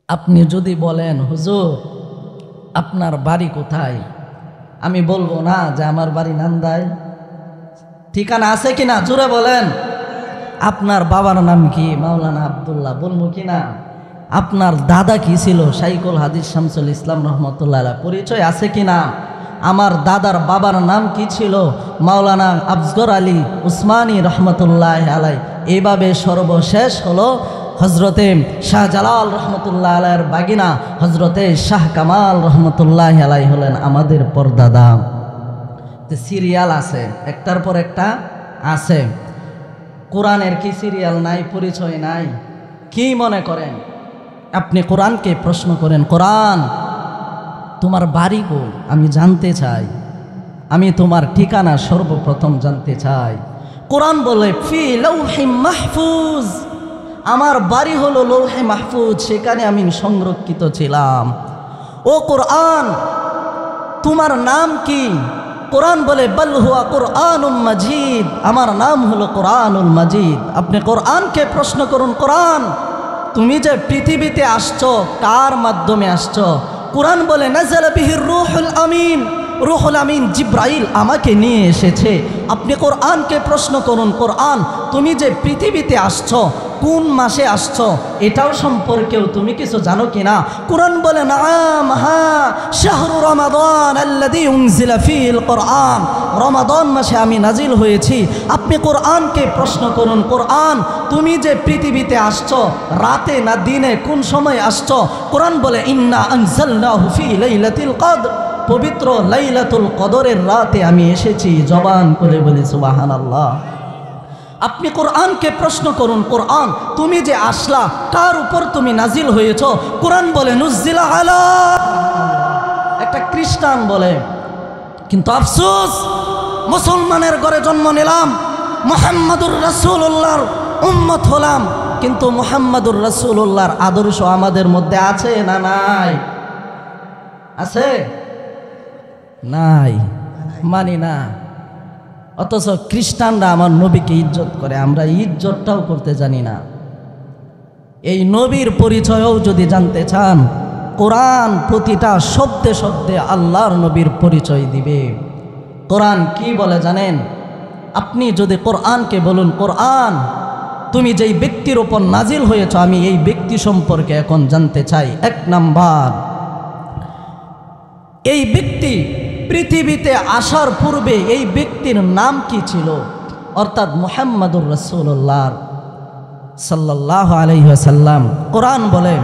আপনি যদি বলেন, হুজুর আপনার বাড়ি কোথায়, আমি বলবো না যে আমার বাড়ি নান্দায়। ঠিকানা আছে কিনা? জোরে বলেন। আপনার বাবার নাম কি? মাওলানা আব্দুল্লাহ, বলবো কিনা? আপনার দাদা কি ছিল? শাইখুল হাদিস শামসুল ইসলাম রহমতুল্লাহ আলাইহি, পরিচয় আছে কিনা? আমার দাদার বাবার নাম কি ছিল? মাওলানা আফজর আলী উসমানী রহমতুল্লাহ আলাইহি। এইভাবে সর্বশেষ হলো হজরতে শাহজালাল রহমতুল্লাহ আলাইহির বাগিনা হজরতে শাহ কামাল রহমতুল্লাহ আলাইহি হলেন আমাদের পরদাদা। সিরিয়াল আছে, একটার পর একটা আছে। কোরআনের কি সিরিয়াল নাই? পরিচয় নাই? কি মনে করেন? আপনি কোরআনকে প্রশ্ন করেন, কোরআন তোমার বাড়ি কোন? আমি জানতে চাই, আমি তোমার ঠিকানা সর্বপ্রথম জানতে চাই। কোরআন বলে ফি লাউহি মাহফুজ, আমার বাড়ি হলো লৌহে মাহফুজ, সেখানে আমি সংরক্ষিত ছিলাম। ও কোরআন তোমার নাম কি? কোরআন বলে বল হুয়া কুরআনুল মাজিদ, আমার নাম হলো কুরআনুল মাজিদ। আপনি কোরআনকে প্রশ্ন করুন, কোরআন তুমি যে পৃথিবীতে আসছো কার মাধ্যমে আসছো? কোরআন বলে নাযালা বিহির রূহুল আমিন, রূহুল আমিন জিব্রাইল আমাকে নিয়ে এসেছে। আপনি কোরআনকে প্রশ্ন করুন, কোরআন তুমি যে পৃথিবীতে আসছো কোন মাসে আসছো এটাও সম্পর্কেও তুমি কিছু জানো কিনা? কোরআন বলে নাম হ্যাঁ, শাহরু রমাদান আল্লাযী উনজিলা ফীহিল কুরআন, রমাদান মাসে আমি নাজিল হয়েছি। আপনি কোরআনকে প্রশ্ন করুন, কোরআন তুমি যে পৃথিবীতে আসছো রাতে না দিনে, কোন সময় আসছো? কোরআন বলে ইন্না আনজালনাহু ফী লাইলাতিল কদর, পবিত্র লাইলাতুল কদরের রাতে আমি এসেছি, জবান করে বলি সুবহানাল্লাহ। আপনি কোরআনকে প্রশ্ন করুন, কোরআন তুমি যে আসলা কার উপর তুমি নাজিল হয়েছ? কোরআন বলে নুজ্জিলা আলা, একটা খ্রিস্টান বলে। কিন্তু আফসোস, মুসলমানের ঘরে জন্ম নিলাম, মুহাম্মাদুর রাসূলুল্লাহর উম্মত হলাম, কিন্তু মুহাম্মাদুর রাসূলুল্লাহর আদর্শ আমাদের মধ্যে আছে না নাই? আছে? নাই, মানি না। অথচ খ্রিস্টানরা আমার নবীকে ইজ্জত করে, আমরা ইজ্জতটাও করতে জানি না। এই নবীর পরিচয়ও যদি জানতে চান, কোরআন প্রতিটা শব্দে শব্দে আল্লাহর নবীর পরিচয় দিবে। কোরআন কি বলে জানেন? আপনি যদি কোরআনকে বলুন, কোরআন তুমি যেই ব্যক্তির ওপর নাজিল হয়েছ, আমি এই ব্যক্তি সম্পর্কে এখন জানতে চাই। এক নাম্বার, এই ব্যক্তি পৃথিবীতে আসার পূর্বে এই ব্যক্তির নাম কি ছিল? অর্থাৎ মুহাম্মাদুর রাসূলুল্লাহ সাল্লাল্লাহু আলাইহি ওয়াসাল্লাম। কোরআন বলে,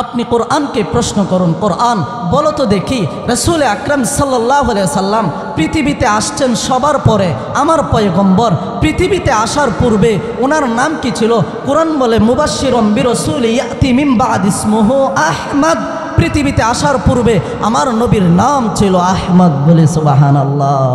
আপনি কোরআনকে প্রশ্ন করুন, কোরআন বলো তো দেখি রাসূল আকরাম সাল্লাল্লাহু আলাইহি ওয়াসাল্লাম পৃথিবীতে আসছেন সবার পরে, আমার পয়গম্বর পৃথিবীতে আসার পূর্বে ওনার নাম কি ছিল? কোরআন বলে মুবাশশিরুম বিরাসূল ইয়াতি মিন বাদ ইসমুহু আহমদ। পৃথিবীতে আসার পূর্বে আমার নবীর নাম ছিল আহমদ। বলে সুবহানাল্লাহ।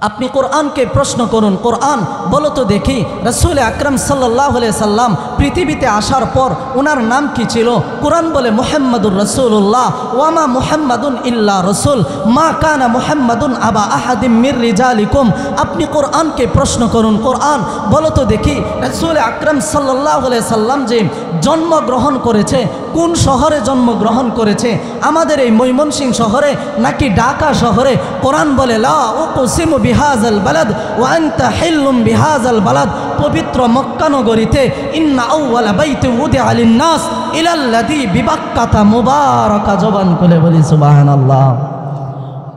আপনি কোরআনকে প্রশ্ন করুন, কোরআন বলো তো দেখি রাসূল আকরাম সাল্লাল্লাহু আলাইহি সাল্লাম পৃথিবীতে আসার পর ওনার নাম কি ছিল? কোরআন বলে মুহাম্মাদুর রাসূলুল্লাহ ওয়া মা মুহাম্মাদুন ইল্লা রাসূল মা কানা মুহাম্মাদুন আবা আহাদিম মির রিজালিকুম। আপনি কোরআনকে প্রশ্ন করুন, কোরআন বলো তো দেখি রাসূল আকরাম সাল্লাল্লাহু আলাইহি সাল্লাম যে জন্মগ্রহণ করেছে কোন শহরে জন্মগ্রহণ করেছে? আমাদের এই ময়মনসিংহ শহরে নাকি ঢাকা শহরে? কোরআন বলে লা উকসিমু বিহাযাল বালাদ ওয়া আনতা হিল্লুম বিহাযাল বালাদ। পবিত্র মক্কা নগরীতে ইন্না আউওয়ালা বাইতি উদিআ লিন-নাস ইলাল্লাযী বিবাক্কাতা মুবারাকা। জবান খুলে বলি সুবহানাল্লাহ।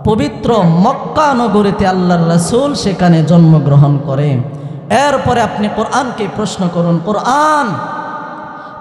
পবিত্র মক্কা নগরীতে আল্লাহর রাসূল সেখানে জন্মগ্রহণ করেন। এরপরে আপনি কোরআনকে প্রশ্ন করুন, কোরআন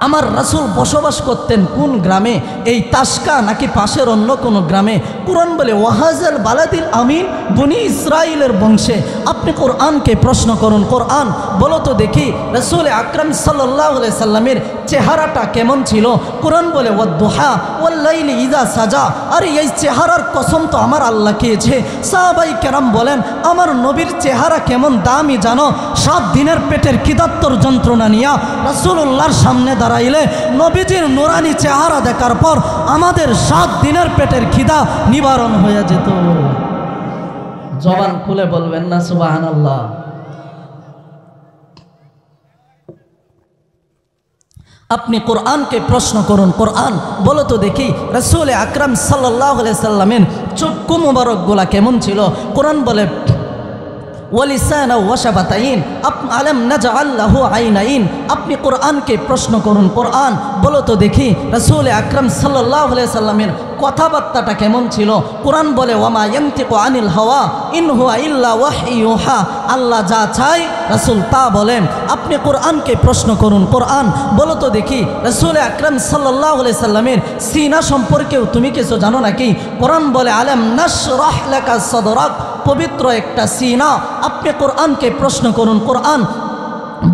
আমার রাসূল বসবাস করতেন কোন গ্রামে? এই তাসকা নাকি পাশের অন্য কোনো গ্রামে? কোরআন বলে ওয়াহাজাল বালাদিল আমিন, বনি ইসরাইলের বংশে। আপনি কোরআনকে প্রশ্ন করুন, কোরআন বলো তো দেখি রাসূল আকরাম সাল্লাল্লাহু আলাইহি সাল্লামের চেহারাটা কেমন ছিল? কোরআন বলে ওয়াদ-দুহা ওয়াল-লাইলি ইযা সাজা। আরে এই চেহারার কসম তো আমার আল্লাহ খেয়েছে। সাহাবায়ে কেরাম বলেন, আমার নবীর চেহারা কেমন দামি জানো? 7 দিনের পেটের খিদাত্তর যন্ত্রণা নিয়ে রাসূলুল্লাহর সামনে দাঁড়াইলে নবীজির নুরানি চেহারা দেখার পর আমাদের 7 দিনের পেটের খিদা নিবারণ হয়ে যেত। জবান খুলে বলবেন না সুবহানাল্লাহ। আপনি কোরআনকে প্রশ্ন করুন, কোরআন বলো তো দেখি রাসূল আকরাম সাল্লাল্লাহু আলাইহি সাল্লামের চক্ষু মুবারকগুলা কেমন ছিল? কোরআন বলে ওয়ালিসানা ওয়াশাবাতাইন আলাম নাজআল লাহু আইনাইন। আপনি কোরআনকে প্রশ্ন করুন, কোরআন বলো তো দেখি রাসূল আকরাম সাল্লাল্লাহু আলাইহি সাল্লামের কথাবার্তাটা কেমন ছিল? কোরআন বলে ওয়ামা ইয়ানতিকু আনিল হাওয়া ইন হুয়া ইল্লা ওয়াহয়ুহা। আল্লাহ যা চায় রাসূল তা বলেন। আপনি কোরআনকে প্রশ্ন করুন, কোরআন বলো তো দেখি রাসূল আকরাম সাল্লাল্লাহু আলাইহি সাল্লামের সিনা সম্পর্কেও তুমি কিছু জানো নাকি? কোরআন বলে আলাম নাশরাহ লাকা সাদরাক, পবিত্র একটা সিনা। আপনি কোরআনকে প্রশ্ন করুন, কোরআন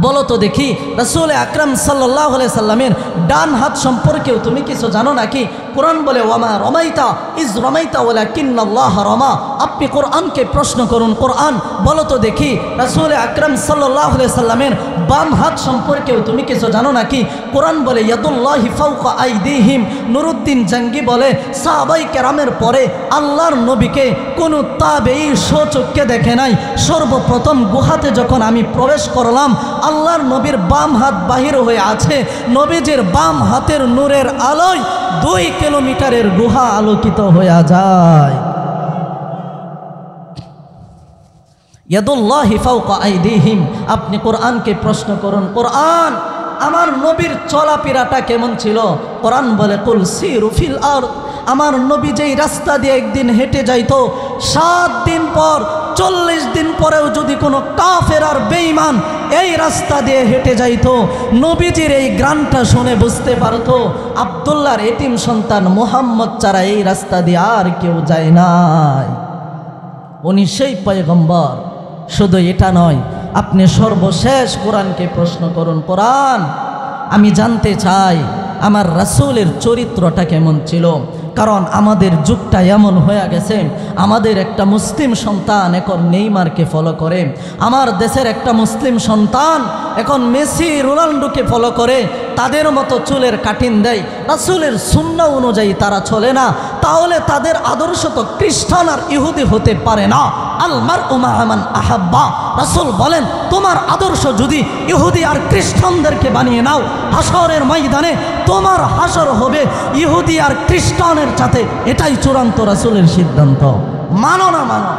বলো তো দেখি রাসূল আকরাম সাল্লাল্লাহু আলাইহি সাল্লামের ডান হাত সম্পর্কেও তুমি কিছু জানো নাকি? কোরআন বলে ওয়ামা রমাইতা ইজ রমাইতা ওয়ালাকিন্নাল্লাহ রমা। আপনি কোরআনকে প্রশ্ন করুন, কোরআন বলো তো দেখি রাসূল আকরাম সাল্লাল্লাহু আলাইহি সাল্লামের বাম হাত সম্পর্কেও তুমি কিছু জানো নাকি? কোরআন বলে ইয়াদুল্লাহি ফাওকা আইদিহিম। নুরুদ্দিন জঙ্গি বলে সাহাবায়ে কেরামের পরে আল্লাহর নবীকে কোনো তাবেঈ স্বচক্ষে দেখে নাই। সর্বপ্রথম গুহাতে যখন আমি প্রবেশ করলাম আল্লাহর নবীর বাম হাত বাহির হয়ে আছে। নবীজির বাম হাতের নূরের আলোয় 2 কিলোমিটারের গুহা আলোকিত হয়ে যায়। ইয়াদুল্লাহি ফাওকা আইদিহিম। আপনি কোরআনকে প্রশ্ন করুন, কোরআন আমার নবীর চলাফেরাটা কেমন ছিল? কোরআন বলে কুল সিরু ফিল আরদ। আমার নবী যেই রাস্তা দিয়ে একদিন হেঁটে যাইতো 7 দিন পর 40 দিন পরেও যদি কোনো কাফের আর বেঈমান এই রাস্তা দিয়ে হেঁটে যাইতো, নবীজির এই গানটা শুনে বুঝতে পারতো আব্দুল্লাহর এতিম সন্তান মুহাম্মদ ছাড়া এই রাস্তা দিয়ে আর কেউ যায় নাই। উনি সেই পয়গম্বর। শুধু এটা নয়, আপনি সর্বশেষ কোরআনকে প্রশ্ন করুন, কোরআন আমি জানতে চাই আমার রাসূলের চরিত্রটা কেমন ছিল। কারণ আমাদের যুগটা এমন হয়ে গেছে, আমাদের একটা মুসলিম সন্তান এখন নেইমারকে ফলো করে, আমার দেশের একটা মুসলিম সন্তান এখন মেসি রোনাল্ডোকে ফলো করে, তাদের মতো চুলের কাটিং দেয়, রাসূলের সুন্নাহ অনুযায়ী তারা চলে না। তাহলে তাদের আদর্শ তো খ্রিস্টান আর ইহুদি হতে পারে না। আল মারউ মাআ মান আহাব্বা, রাসূল বলেন তোমার আদর্শ যদি ইহুদি আর খ্রিস্টানদেরকে বানিয়ে নাও, হাসরের ময়দানে তোমার হাসর হবে ইহুদি আর খ্রিস্টানের সাথে। এটাই চূড়ান্ত রাসূলের সিদ্ধান্ত। মানো না মানো,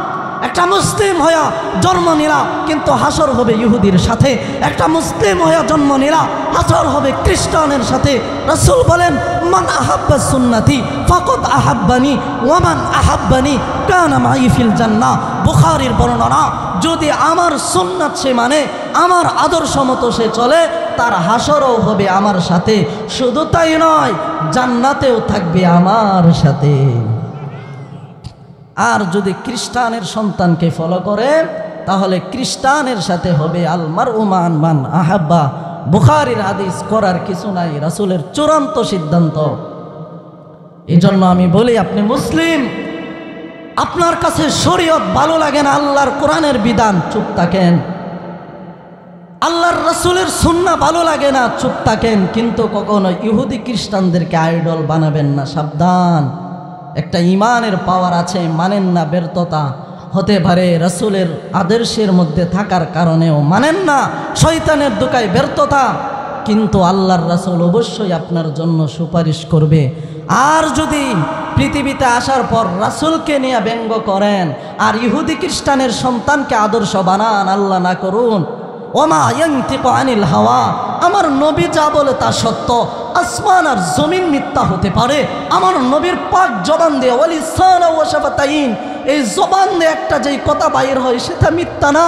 একটা মুসলিম হইয়া জন্ম নিলা কিন্তু হাসর হবে ইহুদির সাথে, একটা মুসলিম হইয়া জন্ম নিলা হাসর হবে খ্রিস্টানের সাথে। রাসূল বলেন মান আহাব্বা সুন্নতি ফাকাদ আহাব্বানি ওয়া মান আহাব্বানি কানা মাই ফিল জান্নাহ। বুখারীর বর্ণনা, যদি আমার সুন্নাত সে মানে, আমার আদর্শ মতো সে চলে, তার হাসরও হবে আমার সাথে। শুধু তাই নয়, জান্নাতেও থাকবে আমার সাথে। আর যদি খ্রিস্টানের সন্তানকে ফলো করে, তাহলে খ্রিস্টানের সাথে হবে আল মারউ মাআ মান আহাব্বা। বুখারীর হাদিস, করার কিছু নাই, রাসূলের চূড়ান্ত সিদ্ধান্ত। এই জন্য আমি বলি, আপনি মুসলিম, আপনার কাছে শরীয়ত ভালো লাগে না, আল্লাহর কোরআনের বিধান, চুপ থাকেন। আল্লাহর রাসূলের সুন্নাহ ভালো লাগে না, চুপ থাকেন। কিন্তু কখনো ইহুদি খ্রিস্টানদেরকে আইডল বানাবেন না, সাবধান। একটা ইমানের পাওয়ার আছে, মানেন না, ব্যর্থতা হতে পারে। রাসূলের আদর্শের মধ্যে থাকার কারণেও মানেন না, শয়তানের দোকায় ব্যর্থতা। কিন্তু আল্লাহর রাসূল অবশ্যই আপনার জন্য সুপারিশ করবে। আর যদি পৃথিবীতে আসার পর রাসূলকে নিয়ে ব্যঙ্গ করেন আর ইহুদি খ্রিস্টানের সন্তানকে আদর্শ বানান, আল্লাহ না করুন। ওমা ইয়ানতিকু আনিল হাওয়া, আমার নবী যা বলে তা সত্য। আসমান আর জমিন মিথ্যা হতে পারে, আমার নবীর পাক জবান দিয়ে ওয়ালিসানা ওয়া শাফাতাইন, এই জবান দিয়ে একটা যেই কথা বাইর হয় সেটা মিথ্যা না।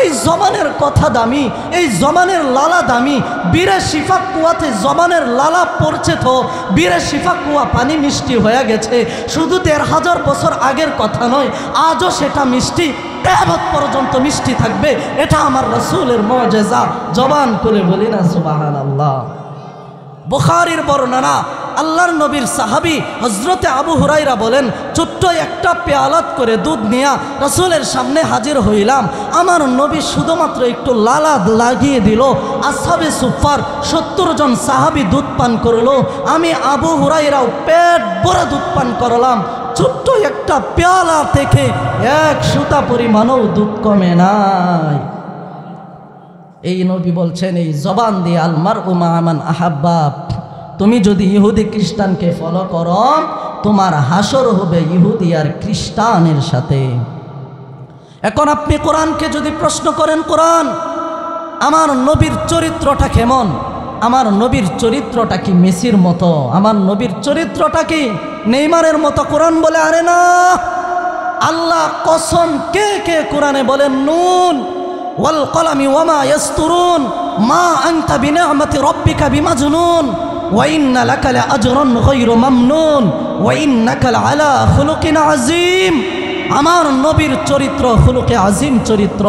এই জবানের কথা দামি, এই জবানের লালা দামি। বীরে শিফা কুয়াতে জবানের লালা পড়ছে, তো বীরে শিফা কুয়া পানি মিষ্টি হয়ে গেছে। শুধু ১৫০০ বছর আগের কথা নয়, আজও সেটা মিষ্টি, কিয়ামত পর্যন্ত মিষ্টি থাকবে। এটা আমার রাসূলের মুজিজা। জবান খুলে বলি না সুবহানাল্লাহ। বুখারীর বর্ণনা, আল্লাহর নবীর সাহাবী হযরতে আবু হুরায়রা বলেন, ছোট্ট একটা পেয়ালাত করে দুধ নিয়ে রাসূলের সামনে হাজির হইলাম। আমার নবী শুধুমাত্র একটু লালা লাগিয়ে দিল, আসহাবে সুফার ৭০ জন সাহাবী দুধ পান করলো। আমি আবু হুরায়রাও পেট ভরে দুধ পান করলাম। ছোট্ট একটা পেয়ালা থেকে এক সুতা পরিমাণও দুধ কমে নাই। এই নবী বলছেন, এই জবান দিয়ে আল মারউ মাআ মান আহাব্বা, তুমি যদি ইহুদি খ্রিস্টানকে ফলো করো, তোমার হাসর হবে ইহুদি আর খ্রিস্টানের সাথে। এখন আপনি কোরআনকে যদি প্রশ্ন করেন, কোরআন আমার নবীর চরিত্রটা কেমন, আমার নবীর চরিত্রটা কি মেসির মতো, আমার নবীর চরিত্রটা কি নেইমারের মতো? কোরআন বলে আরে না, আল্লাহ কসম, কে কে কোরআনে বলেন নুন ওয়াল কলামি ওয়ামা ইয়াসতুরুন মা আনতা বিনিআমাতি রাব্বিকা বিমাজনুন ওয়া ইন্না লাকা লাআজরান গায়রা মামনুন ওয়া ইন্নাকা লাআলা খুলুকিন আযীম। আমার নবীর চরিত্র খুলুকে আযীম চরিত্র,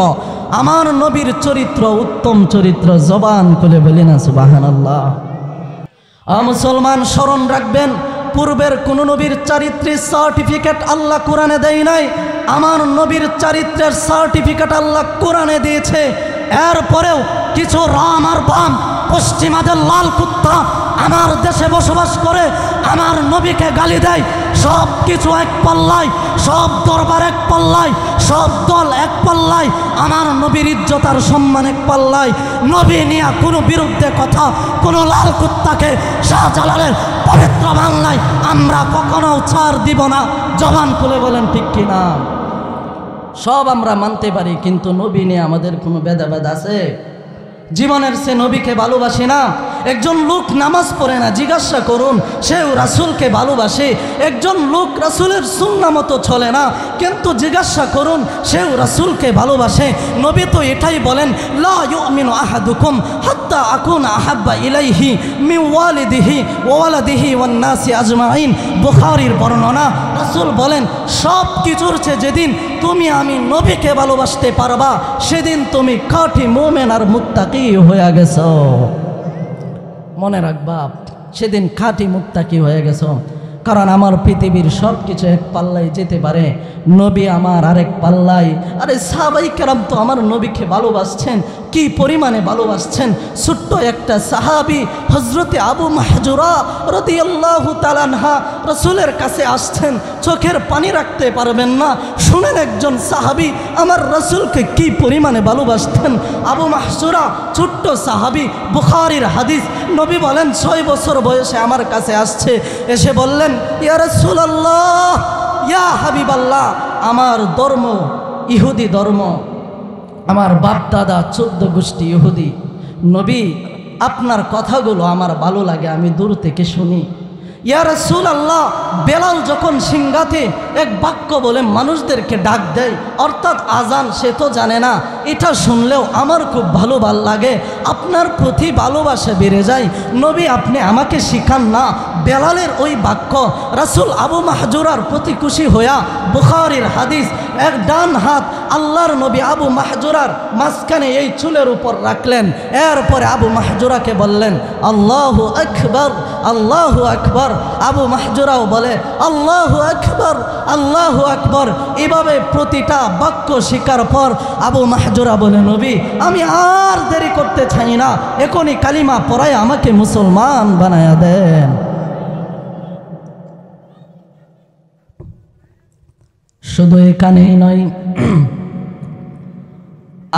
আমার নবীর চরিত্র উত্তম চরিত্র। জবান খুলে বলি না সুবহানাল্লাহ। মুসলমান স্মরণ রাখবেন, পূর্বের কোন নবীর চারিত্রিক সার্টিফিকেট আল্লাহ কোরআনে দেয় নাই, আমার নবীর চারিত্রের সার্টিফিকেট আল্লাহ কোরআনে দিয়েছে। এরপরেও কিছু রাম আর বাম পশ্চিমাদের লাল কুত্তা আমার দেশে বসবাস করে, আমার নবীকে গালি দেয়। সব কিছু এক পাল্লায়, সব দরবার এক পাল্লায়, সব দল এক পাল্লায়, আমার নবীর ইজ্জত আর সম্মান এক পাল্লায়। নবী নিয়ে কোনো বিরুদ্ধে কথা, কোনো লাল কুত্তাকে শাহজালালের পবিত্র বাংলায় আমরা কখনো ছাড় দিব না। জবান খুলে বলেন ঠিক কিনা? সব আমরা মানতে পারি, কিন্তু নবী নিয়ে আমাদের কোনো ভেদাভেদ আছে? জীবনের সে নবীকে ভালোবাসি না। একজন লোক নামাজ পড়ে না, জিজ্ঞাসা করুন সেও রাসূলকে ভালোবাসে। একজন লোক রাসূলের সুন্নাহ মতো চলে না, কিন্তু জিজ্ঞাসা করুন সেও রাসূলকে ভালোবাসে। নবী তো এটাই বলেন, লা ইউমিনু আহাদুকুম হাত্তা আকুনা আহাব্বা ইলাইহি মিন ওয়ালিদিহি ওয়া ওয়ালাদিহি ওয়ান নাসি আজমাইন। বুখারীর বর্ণনা, রাসূল বলেন সব কিছুর চেয়ে যেদিন তুমি আমি নবীকে ভালোবাসতে পারবা, সেদিন তুমি খাঁটি মুমিন আর মুত্তাকি হয়ে গেছো। মনে রাখবা, সেদিন খাঁটি মুত্তাকি হয়ে গেছো। কারণ আমার পৃথিবীর সব কিছু এক পাল্লায় যেতে পারে, নবী আমার আরেক পাল্লায়। আরে সাহাবাই কেরাম তো আমার নবীকে ভালোবাসছেন, কি পরিমাণে ভালোবাসছেন। ছোট্ট একটা সাহাবী হজরতে আবু মাহজুরা রাদিয়াল্লাহু তাআলা আনহা রাসূলের কাছে আসছেন, চোখের পানি রাখতে পারবেন না। শুনেন একজন সাহাবী আমার রাসূলকে কি পরিমাণে ভালোবাসতেন। আবু মাহজুরা ছোট্ট সাহাবী, বুখারীর হাদিস। নবী বলেন 6 বছর বয়সে আমার কাছে আসছে, এসে বললেন, ইয়া রাসূলুল্লাহ, ইয়া হাবিবাল্লাহ, আমার ধর্ম ইহুদি ধর্ম, আমার বাপ দাদা 14 গোষ্ঠী ইহুদি। নবী, আপনার কথাগুলো আমার ভালো লাগে, আমি দূর থেকে শুনি। ইয়া রাসূলুল্লাহ, বেলাল যখন সিংহাতে এক বাক্য বলে মানুষদেরকে ডাক দেয়, অর্থাৎ আজান, সে তো জানে না, এটা শুনলেও আমার খুব ভালো লাগে, আপনার প্রতি ভালোবাসা বেড়ে যায়। নবী, আপনি আমাকে শিখান না। বেলালের ওই বাক্য রাসূল আবু মাহজুরার প্রতি খুশি হইয়া, বুখারীর হাদিস, এক ডান হাত আল্লাহর নবী আবু মাহজুরার মাঝখানে এই চুলের উপর রাখলেন। এরপরে আবু মাহজুরাকে বললেন, আল্লাহু আকবার, আল্লাহু আকবার। আবু মাহজুরাও বলে, আল্লাহু আকবার, আল্লাহু আকবার। এভাবে প্রতিটা বাক্য শিকার পর আবু মাহজুরা বলে, নবী, আমি আর দেরি করতে চাই না, এখনই কালিমা পড়ায় আমাকে মুসলমান বানায়া দেন। শুধু এখানেই নয়,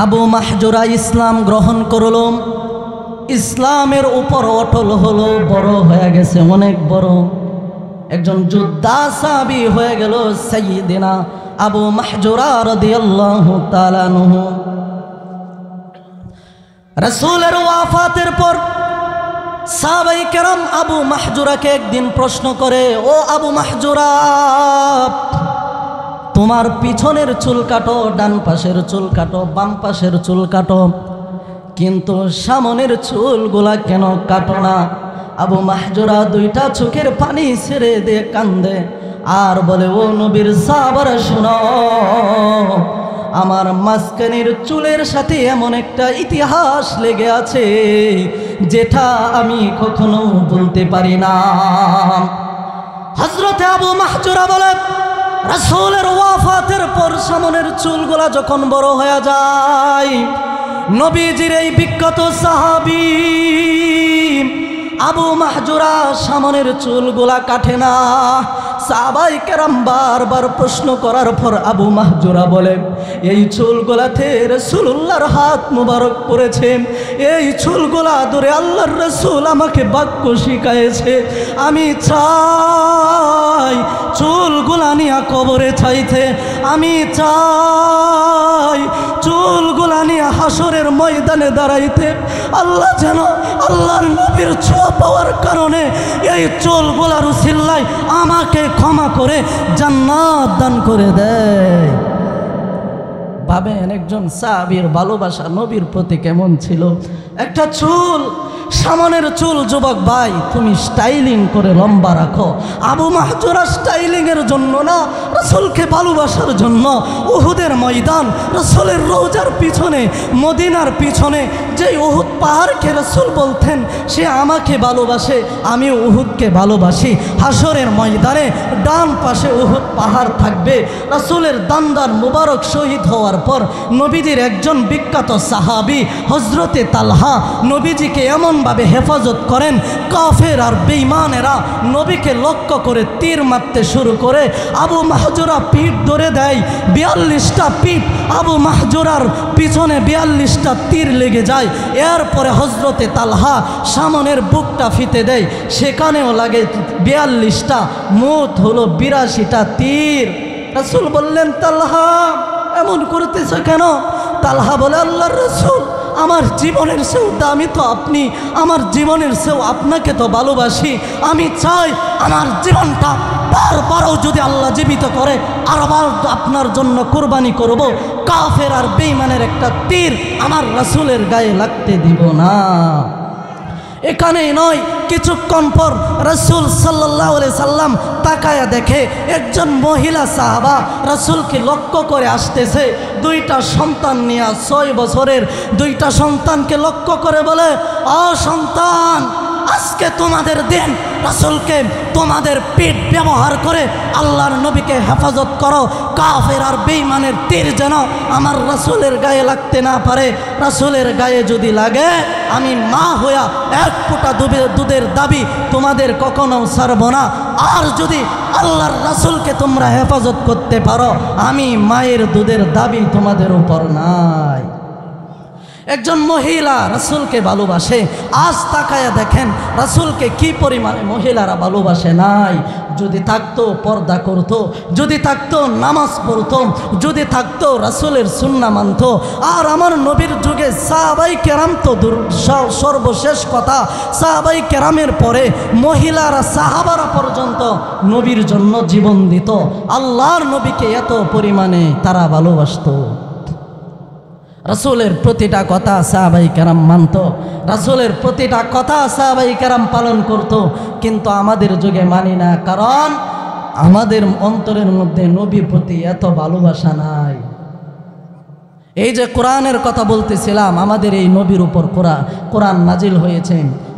আবু মাহজুরা ইসলাম গ্রহণ করল, ইসলামের উপর অটল হলো, বড় হয়ে গেছে, অনেক বড় একজন যোদ্ধা সাহাবী হয়ে গেল সাইয়্যিদিনা আবু মাহজুরা রাদিয়াল্লাহু তাআলা আনহু। রাসূলের ওয়াফাতের পর সাহাবাই কেরাম আবু মাহজুরাকে একদিন প্রশ্ন করে, ও আবু মাহজুরা, তোমার পিছনের চুল কাটো, ডান পাশের চুল কাটো, বাম পাশের চুল কাটো, কিন্তু সামনের চুলগুলা কেন কাটো না? আবু মাহজুরা দুইটা চোখের পানি ছেড়ে দিয়ে কান্দে আর বলে, ও নবীর সাহাবারা শোনো, আমার মাঝখানের চুলের সাথে এমন একটা ইতিহাস লেগে আছে যেটা আমি কখনো বলতে পারি না। হযরতে আবু মাহজুরা বলে, রাসূলের ওয়াফাতের পর সামনের চুলগুলা যখন বড় হয়ে যায়, নবীজির এই বিখ্যাত সাহাবী আবু মাহজুরা সামনের চুলগুলা কাটে না। সাহাবায়ে কেরাম বারবার প্রশ্ন করার পর আবু মাহজুরা বলে, এই চুলগুলাতে রাসূলুল্লাহর হাত মুবারক পড়েছে, এই চুলগুলা ধরে আল্লাহর রাসূল আমাকে বাক্য শিখায়েছে, আমি চাই চুলগুলা নিয়ে কবরে চাইতে, আমি চাই চুলগুলা নিয়ে হাসরের ময়দানে দাঁড়াইতে। আল্লাহ যেন আল্লাহর নবীর ছোঁয়া পাওয়ার কারণে এই চুলগুলার উসিলায় আমাকে ক্ষমা করে জান্নাত দান করে দেয়। ভাবেন একজন সাহাবীর ভালোবাসা নবীর প্রতি কেমন ছিল। একটা চুল, সামনের চুল, যুবক ভাই তুমি স্টাইলিং করে লম্বা রাখো। আবু মাহজুরা স্টাইলিংয়ের জন্য না, রাসূলকে ভালোবাসার জন্য উহুদের ময়দান, রাসূলের রওজার পিছনে, মদিনার পিছনে যে উহুদ পাহাড়কে রাসূল বলতেন সে আমাকে ভালোবাসে, আমি উহুদকে ভালোবাসি। হাসরের ময়দানে ডান পাশে উহুদ পাহাড় থাকবে। রাসূলের দান্দার মুবারক শহীদ হওয়ার পর নবীজির একজন বিখ্যাত সাহাবী হযরতে তালহা নবীজিকে এমনভাবে হেফাজত করেন, কাফের আর বেঈমানেরা নবীকে লক্ষ্য করে তীর মারতে শুরু করে। আবু মাহজুরা পিঠ ধরে দেয়, 42টা পিঠ আবু মাহজুরার পিছনে 42টা তীর লেগে যায়। এরপরে হযরতে তালহা সামনের বুকটা ফিতে দেয়, সেখানেও লাগে 42টা, মোট হলো 82টা তীর। রাসূল বললেন, তালহা এমন করতেছ কেন? তালহা বলে, আল্লাহর রাসূল আমার জীবনের চেয়েও দামি তো আপনি, আমার জীবনের চেয়েও আপনাকে তো ভালোবাসি। আমি চাই আমার জীবনটা বারবারও যদি আল্লাহ জীবিত করে আরবার আপনার জন্য কুরবানি করব। কাফের আর বেঈমানের একটা তীর আমার রাসূলের গায়ে লাগতে দিব না। এখানেই নয়, কিছুক্ষণ পর রাসূল সাল্লাল্লাহু আলাইহি সাল্লাম তাকায়া দেখে একজন মহিলা সাহাবা রাসূলকে লক্ষ্য করে আসতেছে। দুইটা সন্তান নিয়ে, 6 বছরের দুইটা সন্তানকে লক্ষ্য করে বলে, ও সন্তান, আজকে তোমাদের দিন। রাসূলকে তোমাদের পিঠ ব্যবহার করে আল্লাহর নবীকে হেফাজত করো। কাফের আর বেঈমানের তীর যেন আমার রাসূলের গায়ে লাগতে না পারে। রাসূলের গায়ে যদি লাগে আমি মা হইয়া 1 ফোঁটা দুধের দাবি তোমাদের কখনো ছাড়ব না। আর যদি আল্লাহর রাসূলকে তোমরা হেফাজত করতে পারো, আমি মায়ের দুধের দাবি তোমাদের উপর নাই। একজন মহিলা রাসূলকে ভালোবাসে। আজ তাকায়া দেখেন রাসূলকে কি পরিমাণে মহিলারা ভালোবাসে নাই। যদি থাকতো পর্দা করতো, যদি থাকতো নামাজ পড়তো, যদি থাকতো রাসূলের সুন্নাহ মানতো। আর আমার নবীর যুগে সাহাবায়ে কেরাম তো সর্বশেষ কথা, সাহাবায়ে কেরামের পরে মহিলারা সাহাবারা পর্যন্ত নবীর জন্য জীবন দিত। আল্লাহর নবীকে এত পরিমাণে তারা ভালোবাসতো। রাসূলের প্রতিটা কথা সাহাবায়ে কেরাম মানত, রাসূলের প্রতিটা কথা সাহাবায়ে কেরাম পালন করত। কিন্তু আমাদের যুগে মানি না, কারণ আমাদের অন্তরের মধ্যে নবীর প্রতি এত ভালোবাসা নাই। এই যে কোরআনের কথা বলতেছিলাম, আমাদের এই নবীর উপর কোরআন নাজিল হয়েছে।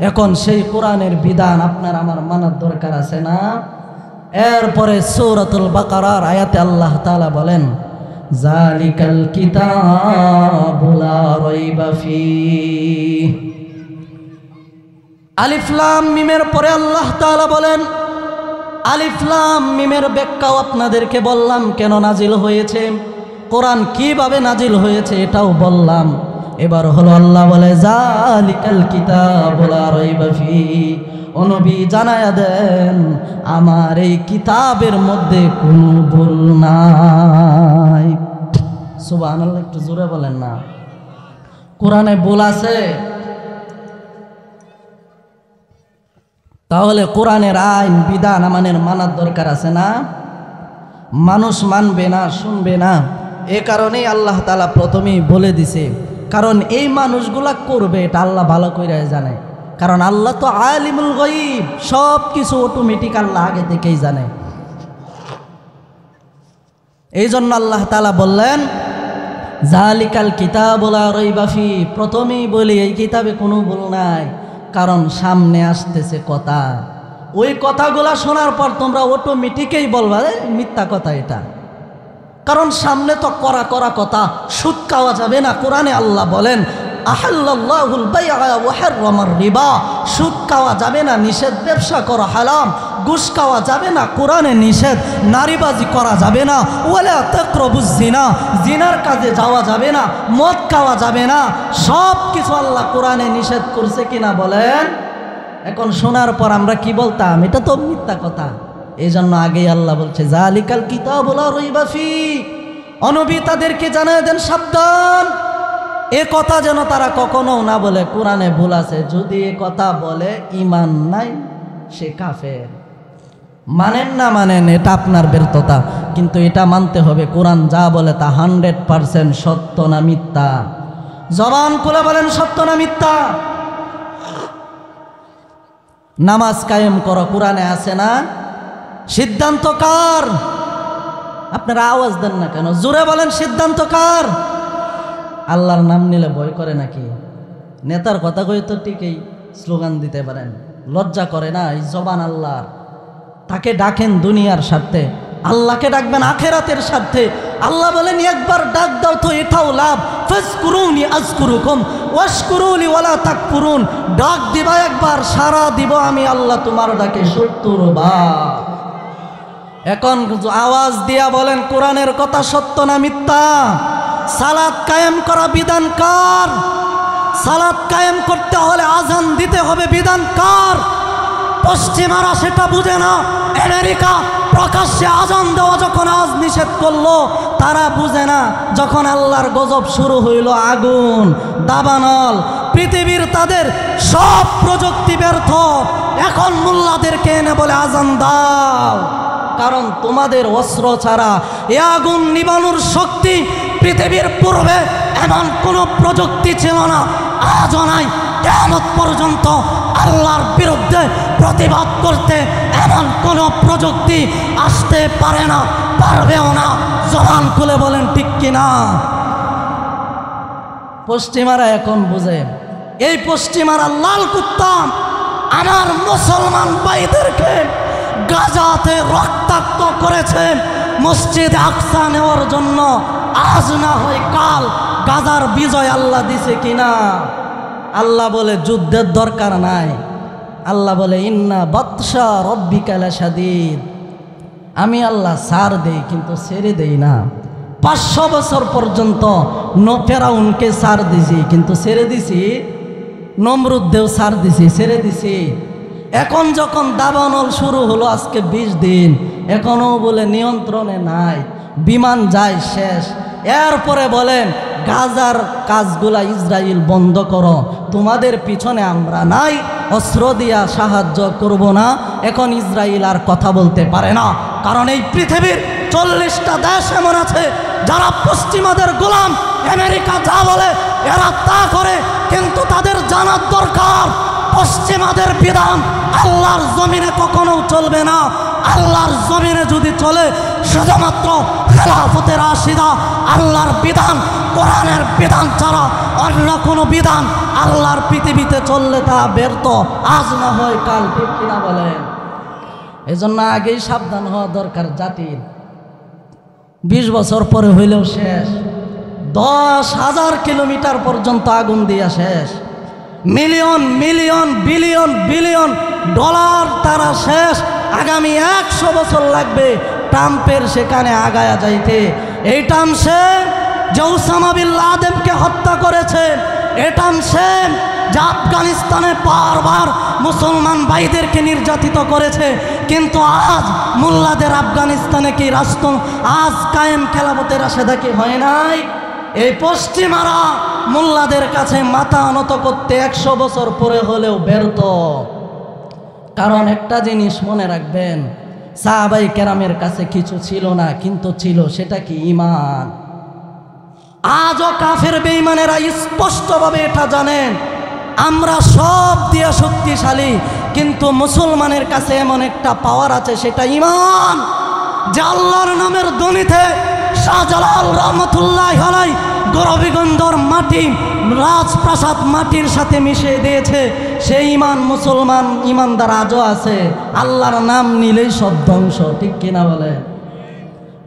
এখন সেই কোরআনের বিধান আপনার আমার মানার দরকার আছে না? এরপরে সূরাতুল বাকারার আয়াতে আল্লাহ তাআলা বলেন, জালিকাল কিতাবু লা রাইবা ফীহ। আলিফ লাম মিমের পরে আল্লাহ তাআলা বলেন, আলিফ লাম মিমের ব্যাখ্যাও আপনাদেরকে বললাম কেন নাজিল হয়েছে, কোরআন কিভাবে নাজিল হয়েছে এটাও বললাম। এবার হলো আল্লাহ বলে জালিকাল কিতাবু লা রাইবা ফীহ। ও নবী জানায়া দেন আমার এই কিতাবের মধ্যে কোনো ভুল নাই। সুবহানাল্লাহ, একটু জোরে বলেন না। কোরআনে ভুল আছে? তাহলে কোরআনের আইন বিধান আমাদের মানার দরকার আছে না? মানুষ মানবে না, শুনবে না। এ কারণেই আল্লাহ তাআলা প্রথমেই বলে দিছে, কারণ এই মানুষগুলা করবে এটা আল্লাহ ভালো করে জানে। কারণ আল্লাহ তো আলিমুল গায়ব, সব কিছু অটোমেটিক আল্লাহ আগে থেকেই জানে। এই জন্য আল্লাহ তাআলা বললেন জালিকাল কিতাবু লা রাইবা ফীহ। প্রথমেই বলি এই কিতাবে কোনো ভুল নাই, কারণ সামনে আসতেছে কথা। ওই কথাগুলা শোনার পর তোমরা অটোমেটিকই বলবা মিথ্যা কথা এটা, কারণ সামনে তো করা কথা। সুদ খাওয়া যাবে না। কোরআনে আল্লাহ বলেন আহাল্লাল্লাহুল বাইআ ওয়া হাররামার রিবা। সুদ খাওয়া যাবে না, নিষেধ। ব্যবসা করা হারাম। ঘুষ খাওয়া যাবে না, কোরআনে নিষেধ। নারীবাজি করা যাবে না, ওয়ালা তাকরাবুজ জিনা। জিনার কাজে যাওয়া যাবে না, মদ খাওয়া যাবে না। সব কিছু আল্লাহ কোরআনে নিষেধ করছে কিনা বলেন? এখন শোনার পর আমরা কি বলতাম? এটা তো মিথ্যা কথা। এই জন্য আগেই আল্লাহ বলছে জালিকাল কিতাবু লা রাইবা ফীহ। ও নবী তাদেরকে জানায় দেন সাবধান, এ কথা যেন তারা কখনো না বলে কোরআনে ভুল আছে। যদি এ কথা বলে ঈমান নাই, সে কাফের। মানেন না মানেন এটা আপনার ব্যর্থতা, কিন্তু এটা মানতে হবে কোরআন যা বলে তা 100% সত্য না মিথ্যা। জবান খুলে বলেন সত্য না মিথ্যা। নামাজ কায়েম করো, কোরআনে আছে না? সিদ্ধান্ত কার? আপনারা আওয়াজ দেন না কেন? জোরে বলেন সিদ্ধান্ত কার? আল্লাহর নাম নিলে ভয় করে নাকি? নেতার কথা কই তো ঠিকই স্লোগান দিতে পারেন, লজ্জা করে না? এই জবান আল্লাহর। তাকে ডাকেন দুনিয়ার স্বার্থে, আল্লাহকে ডাকবেন আখেরাতের স্বার্থে। আল্লাহ বলেন একবার ডাক দাও তো এটাও লাভ। ফাজকুরুনি আযকুরুকুম ওয়াশকুরুলি ওয়ালা তাকফুরুন। ডাক দিবা একবার, সারা দিব আমি আল্লাহ তোমার ডাকে 70 বার। এখন আওয়াজ দিয়া বলেন কোরআনের কথা সত্য না মিথ্যা? সালাত কায়েম করা বিধান কার? সালাত কায়েম করতে হলে আজান দিতে হবে, বিধান কার? পশ্চিমারা সেটা বুঝে না। আমেরিকা প্রকাশ্যে আজান দেওয়া যখন আজ নিষেধ করলো, তারা বুঝে না যখন আল্লাহর গজব শুরু হইল, আগুন দাবানল, পৃথিবীর তাদের সব প্রযুক্তি ব্যর্থ। এখন মোল্লাদেরকে এনে বলে আজান দাও, কারণ তোমাদের অস্ত্র ছাড়া এ আগুন নিবানোর শক্তি পৃথিবীর পূর্বে এমন কোনো প্রযুক্তি ছিল না, আজও নাই। কিয়ামত পর্যন্ত আল্লাহর বিরুদ্ধে প্রতিবাদ করতে এমন কোনো প্রযুক্তি আসতে পারে না, পারবেও না। জবান খুলে বলেন ঠিক কিনা? পশ্চিমারা এখন বুঝে, এই পশ্চিমারা লাল কুত্তা আমার মুসলমান ভাইদেরকে গাজাতে রক্তাক্ত করেছে মসজিদে আকসা নেওয়ার জন্য। আজ না হয় কাল গাজার বিজয় আল্লাহ দিছে কিনা? আল্লাহ বলে যুদ্ধের দরকার নাই। আল্লাহ বলে ইন্না বাতশা রব্বিকা লাশাদীদ, আমি আল্লাহ ছাড় দেই কিন্তু ছেড়ে দেই না। 500 বছর পর্যন্ত ফেরাউনকে ছাড় দিছি কিন্তু ছেড়ে দিছি, নমরুদদেও ছাড় দিছি ছেড়ে দিছি। এখন যখন দাবানল শুরু হলো আজকে 20 দিন, এখনও বলে নিয়ন্ত্রণে নাই, বিমান যায় শেষ। এরপরে বলেন গাজার কাজগুলা ইসরায়েল বন্ধ করো, তোমাদের পিছনে আমরা নাই, অস্ত্র দিয়া সাহায্য করব না। এখন ইসরায়েল আর কথা বলতে পারে না, কারণ এই পৃথিবীর 40টা দেশ এমন আছে যারা পশ্চিমাদের গোলাম। আমেরিকা যা বলে এরা তা করে, কিন্তু তাদের জানার দরকার পশ্চিমাদের বিধান আল্লাহর জমিনে কখনো চলবে না। আল্লাহর জমিনে যদি চলে শুধুমাত্র খেলাফতে রাশিদা, আল্লাহর বিধান, কোরআনের বিধান ছাড়া অন্য কোনো বিধান আল্লাহর পৃথিবীতে চললে তা ব্যর্থ, আজ না হয় কাল, ঠিক কিনা বলেন? এজন্য আগেই সাবধান হওয়া দরকার জাতির। 20 বছর পরে হইলেও শেষ, 10,000 কিলোমিটার পর্যন্ত আগুন দিয়া শেষ, million million billion billion dollar তারা শেষ। আগামী 100 বছর লাগবে ট্রাম্পের সেখানে আগায়া যাইতে। এই ট্রাম্প সে যে ওসামা বিন লাদেনকে হত্যা করেছে, এই ট্রাম্প সে যে আফগানিস্তানে বারবার মুসলমান ভাইদেরকে নির্যাতিত করেছে, কিন্তু আজ মোল্লাদের আফগানিস্তানে কি রাষ্ট্র আজ কায়েম খেলাফতের রাশেদা কি হয় নাই? এই পশ্চিমারা মোল্লাদের কাছে মাথা নত করতে 100 বছর পরে হলেও ব্যর্থ। কারণ একটা জিনিস মনে রাখবেন, সাহাবায়ে কেরামের কাছে কিছু ছিল না, কিন্তু ছিল, সেটা কি? ঈমান। আজও কাফের বেঈমানেরা স্পষ্টভাবে এটা জানেন, আমরা সব দিয়া শক্তিশালী, কিন্তু মুসলমানের কাছে এমন একটা পাওয়ার আছে, সেটা ঈমান। যে আল্লাহর নামের ধ্বনিতে শাহজালাল রহমতুল্লাহ আলাই গোরবিগন্ধর মাটি, রাজপ্রাসাদ মাটির সাথে মিশিয়ে দিয়েছে, সেই ঈমান মুসলমান ঈমানদার আজও আছে। আল্লাহর নাম নিলেই সব ধ্বংস, ঠিক কিনা বলে?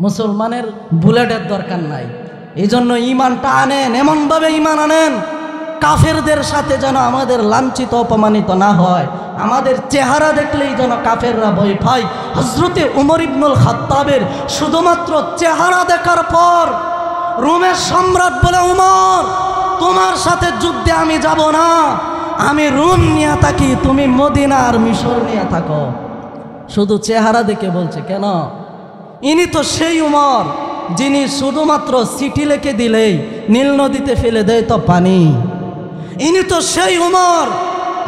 মুসলমানের বুলেটের দরকার নাই। এই জন্য ঈমানটা আনেন, এমনভাবে ঈমান আনেন কাফেরদের সাথে যেন আমাদের লাঞ্ছিত অপমানিত না হয়। আমাদের চেহারা দেখলেই যেন কাফেররা ভয় পায়। হযরতে উমর ইবনুল খাত্তাবের শুধুমাত্র চেহারা দেখার পর রোমের সম্রাট বলে, উমর তোমার সাথে যুদ্ধে আমি যাব না, আমি রোম নিয়ে থাকি, তুমি মদিনা আর মিশর নিয়ে থাকো। শুধু চেহারা দেখে বলছে। কেন? ইনি তো সেই উমর যিনি শুধুমাত্র চিঠি লিখে দিলেই নীল নদীতে ফেলে দেয় তো পানি। ইনি তো সেই উমর,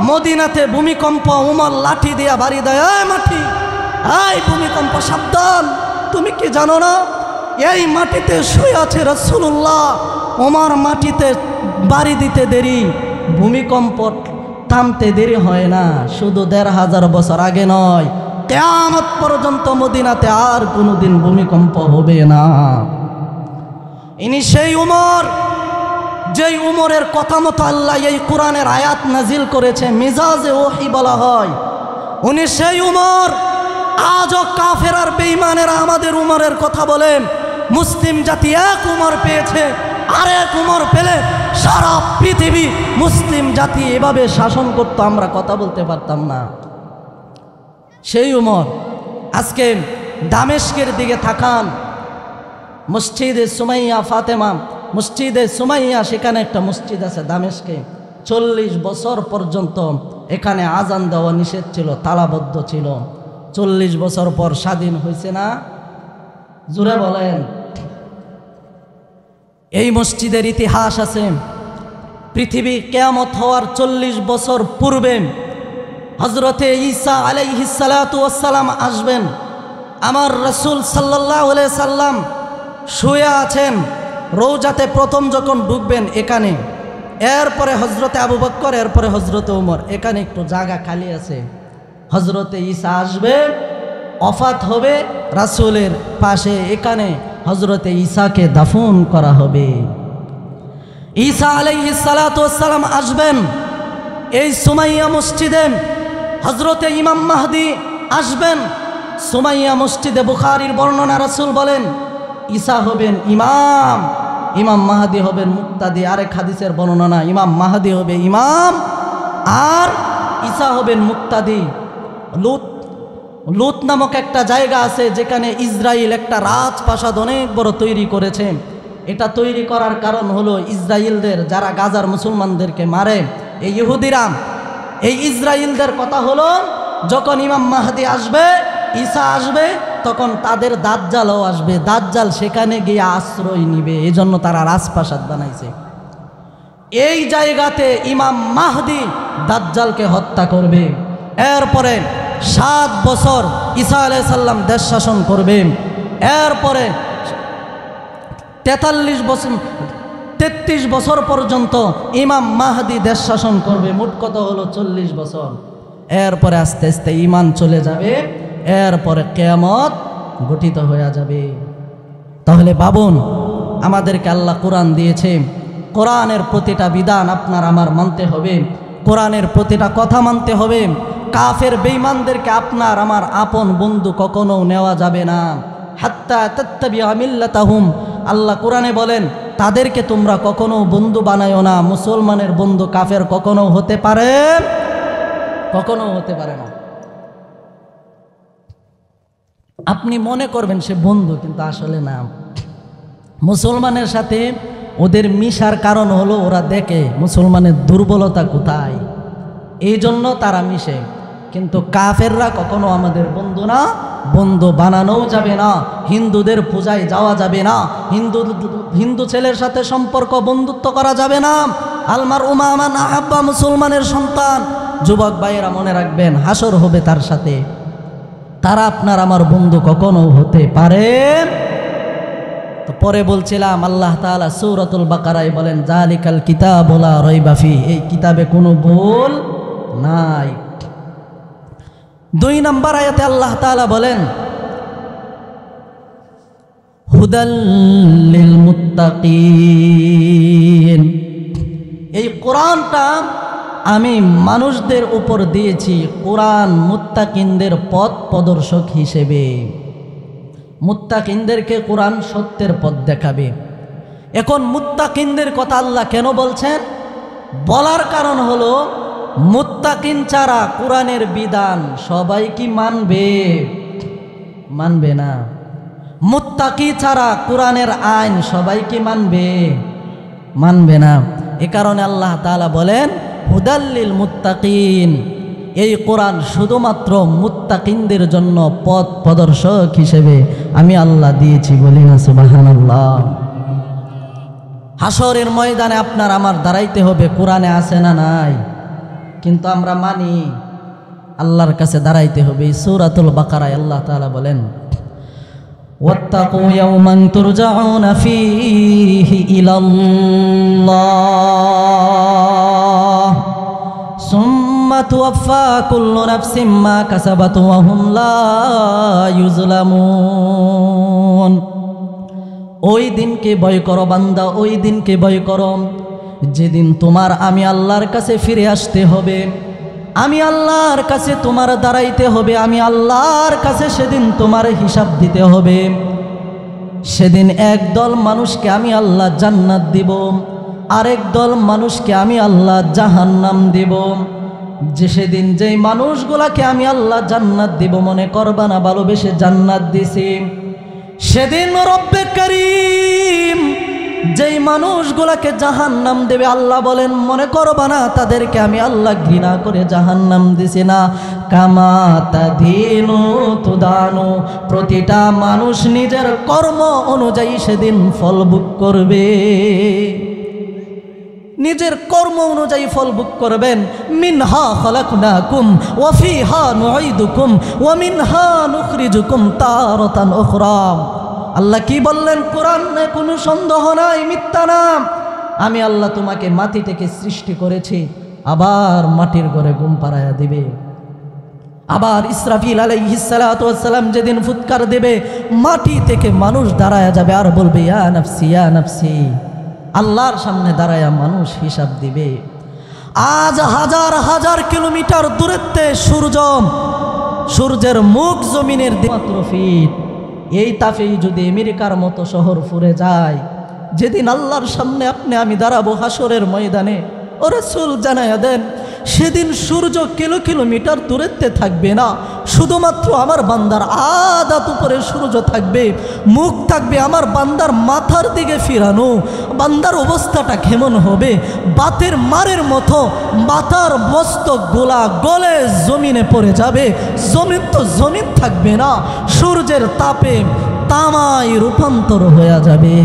মদিনাতে ভূমিকম্প উমর লাঠি দিয়া বাড়ি দেয়, এই মাটি, এই ভূমিকম্প সাবধান, তুমি কি জানো না এই মাটিতে শুয়ে আছে রাসূলুল্লাহ? উমর মাটিতে বাড়ি দিতে দেরি, ভূমিকম্প থামতে দেরি হয় না। শুধু ১৫০০ বছর আগে নয়, কিয়ামত পর্যন্ত মদিনাতে আর কোনোদিন ভূমিকম্প হবে না। ইনি সেই উমর, যেই উমরের কথা মতো আল্লাহ এই কোরআনের আয়াত নাজিল করেছে, মিজাজে ওহী বলা হয়। উনি সেই উমর। আজও কাফের আর বেঈমানেরা আমাদের উমরের কথা বলেন। মুসলিম জাতি এক উমর পেয়েছে, আরেক উমর পেলে সারা পৃথিবী মুসলিম জাতি এভাবে শাসন করত, আমরা কথা বলতে পারতাম না। সেই উমর। আজকে দামেস্কের দিকে তাকান, মসজিদে সুমাইয়া ফাতেমা, মসজিদে সুমাইয়া, সেখানে একটা মসজিদ আছে দামেস্কে। 40 বছর পর্যন্ত এখানে আজান দেওয়া নিষেধ ছিল, তালাবদ্ধ ছিল। 40 বছর পর স্বাধীন হয়েছে না? জোরে বলেন। এই মসজিদের ইতিহাস আছে। পৃথিবী কিয়ামত হওয়ার 40 বছর পূর্বে হযরতে ঈসা আলাইহিস সালাতু ওয়াস সালাম আসবেন। আমার রাসূল সাল্লাল্লাহু আলাইহি সাল্লাম শুয়ে আছেন রওজাতে, প্রথম যখন ঢুকবেন এখানে, এরপরে হযরতে আবু বকর, এরপরে হযরতে ওমর, এখানে একটু জায়গা খালি আছে। হযরতে ঈসা আসবে, ওফাত হবে রাসূলের পাশে, এখানে হযরতে ঈসাকে দাফন করা হবে। ঈসা আলাইহিস সালাতু ওয়াস সালাম আসবেন এই সুমাইয়া মসজিদে। হযরতে ইমাম মাহদি আসবেন সুমাইয়া মসজিদে। বুখারীর বর্ণনা, রাসূল বলেন ঈসা হবেন ইমাম, ইমাম মাহদি হবেন মুক্তাদি। আরেক হাদিসের বর্ণনা, ইমাম মাহদি হবে ইমাম আর ঈসা হবেন মুক্তাদি। লুত নামক একটা জায়গা আছে যেখানে ইসরায়েল একটা রাজপ্রাসাদ অনেক বড় তৈরি করেছে। এটা তৈরি করার কারণ হলো ইসরায়েলদের, যারা গাজার মুসলমানদেরকে মারে, এই ইহুদিরা, এই ইসরায়েলদের কথা হলো যখন ইমাম মাহদি আসবে, ঈসা আসবে, তখন তাদের দাজ্জালও আসবে। দাজ্জাল সেখানে গিয়ে আশ্রয় নিবে, এজন্য তারা রাজপ্রাসাদ বানাইছে। এই জায়গাতে ইমাম মাহদি দাজ্জালকে হত্যা করবে। এরপরে 7 বছর ঈসা আলাইহিস সালাম দেশ শাসন করবে। এরপরে 33 বছর পর্যন্ত ইমাম মাহদি দেশ শাসন করবে। মোট কত হলো? 40 বছর। এরপরে আস্তে আস্তে ঈমান চলে যাবে, এরপরে কিয়ামত গঠিত হয়ে যাবে। তাহলে ভাবুন, আমাদেরকে আল্লাহ কোরআন দিয়েছে, কোরআনের প্রতিটা বিধান আপনার আমার মানতে হবে, কোরআনের প্রতিটা কথা মানতে হবে। কাফের বেঈমানদেরকে আপনার আমার আপন বন্ধু কখনো নেওয়া যাবে না। হাত্তা তাত্তাবিআ মিল্লাতাহুম, আল্লাহ কোরআনে বলেন তাদেরকে তোমরা কখনো বন্ধু বানায়ো না। মুসলমানের বন্ধু কাফের কখনো হতে পারে, কখনো হতে পারে না। আপনি মনে করবেন সে বন্ধু, কিন্তু আসলে না। মুসলমানের সাথে ওদের মিশার কারণ হলো ওরা দেখে মুসলমানের দুর্বলতা কোথায়, এই জন্য তারা মিশে। কিন্তু কাফেররা কখনো আমাদের বন্ধু না, বন্ধু বানানোও যাবে না। হিন্দুদের পূজায় যাওয়া যাবে না, হিন্দু ছেলের সাথে সম্পর্ক বন্ধুত্ব করা যাবে না। আলমার উমা না আব্বা, মুসলমানের সন্তান যুবক ভাইয়েরা মনে রাখবেন, হাসর হবে তার সাথে। তারা আপনার আমার বন্ধু কখনো হতে পারে। তো পরে বলছিলাম, আল্লাহ তাআলা সূরাতুল বাকারায় বলেন জালিকাল কিতাবু লা রাইবা ফি, এই কিতাবে কোনো ভুল নাই। 2 নম্বর আয়াতে আল্লাহ তাআলা বলেন হুদাল লিল মুত্তাকিন, এই কোরআনটা আমি মানুষদের উপর দিয়েছি কোরআন মুত্তাকিনদের পথ প্রদর্শক হিসেবে। মুত্তাকিনদেরকে কোরআন সত্যের পথ দেখাবে। এখন মুত্তাকিনদের কথা আল্লাহ কেন বলছেন? বলার কারণ হলো মুত্তাকিন ছাড়া কোরআনের বিধান সবাই কি মানবে? মানবে না। মুত্তাকি ছাড়া কোরআনের আইন সবাই কি মানবে? মানবে না। এ কারণে আল্লাহ তাআলা বলেন হুদাল্লিল মুত্তাকিন, এই কোরআন শুধুমাত্র মুত্তাকিনদের জন্য পথ প্রদর্শক হিসেবে আমি আল্লাহ দিয়েছি। বলি না সুবহানাল্লাহ। হাসরের ময়দানে আপনার আমার দাঁড়াইতে হবে, কোরআনে আছে না নাই? কিন্তু আমরা মানি, আল্লাহর কাছে দাঁড়াইতে হবে। সূরাতুল বাকারায় আল্লাহ তাআলা বলেন ওয়াত্তাকু ইয়াওমান তুরজাউনা ফীহি ইলাল্লাহ সুম্মা তুওয়াফা কুল্লু নাফসিম মা কাসাবাত ওয়া হুম লা ইউজলামুন। ওই দিনকে ভয় করো বান্দা, ওই দিনকে ভয় করো যেদিন তোমার আমি আল্লাহর কাছে ফিরে আসতে হবে, আমি আল্লাহর কাছে তোমার দাঁড়াইতে হবে, আমি আল্লাহর কাছে সেদিন তোমার হিসাব দিতে হবে। সেদিন একদল মানুষকে আমি আল্লাহ জান্নাত দিব, আরেক দল মানুষকে আমি আল্লাহ জাহান্নাম দিব। যে সেদিন যেই মানুষগুলাকে আমি আল্লাহ জান্নাত দিব, মনে করবা না ভালোবেসে জান্নাত দিছি। সেদিন রব্বে কারীম যে যেই মানুষগুলাকে জাহান্নাম দেবে আল্লাহ বলেন মনে করবা না তাদেরকে আমি আল্লাহ ঘৃণা করে জাহান্নাম দিছি না। কামা তাদিনু তুদানু, প্রতিটা মানুষ নিজের কর্ম অনুযায়ী সেদিন ফল ভোগ করবে, নিজের কর্ম অনুযায়ী ফল ভোগ করবেন। মিনহা খালাকনাকুম ওয়া ফিহা নুঈদুকুম ওয়া মিনহা নুখরিজুকুম তারাতান উখরা। আল্লাহ কি বললেন কোরআনে? কোনো সন্দেহ নাই, মিথ্যা না। আমি আল্লাহ তোমাকে মাটি থেকে সৃষ্টি করেছি, আবার মাটির ঘরে ঘুম পাড়ায়া দিবে। আবার ইসরাফিল আলাইহিস সালাতু ওয়াস সালাম যেদিন ফুৎকার দেবে, মাটি থেকে মানুষ দাঁড়ায়া যাবে আর বলবে ইয়া নাফসি ইয়া নাফসি। আল্লাহর সামনে দাঁড়ায়া মানুষ হিসাব দিবে। আজ হাজার হাজার কিলোমিটার দূরত্বে সূর্যের মুখ জমিনের মাত্র ফিট। এই তাপেই যদি আমেরিকার মতো শহর ফুরে যায়, যেদিন আল্লাহর সামনে আপনি আমি দাঁড়াবো হাসরের ময়দানে, ও রাসূল জানায়া দেন সেদিন সূর্য কিলোমিটার দূরত্বে থাকবে না, শুধুমাত্র আমার বান্দার আদাত উপরে সূর্য থাকবে, মুখ থাকবে আমার বান্দার মাথার দিকে ফিরানো। বান্দার অবস্থাটা কেমন হবে? বাতের মারের মতো মাথার মস্তক গোলা গলে জমিনে পড়ে যাবে, জমিন তো জমিন থাকবে না, সূর্যের তাপে তামায় রূপান্তর হয়ে যাবে।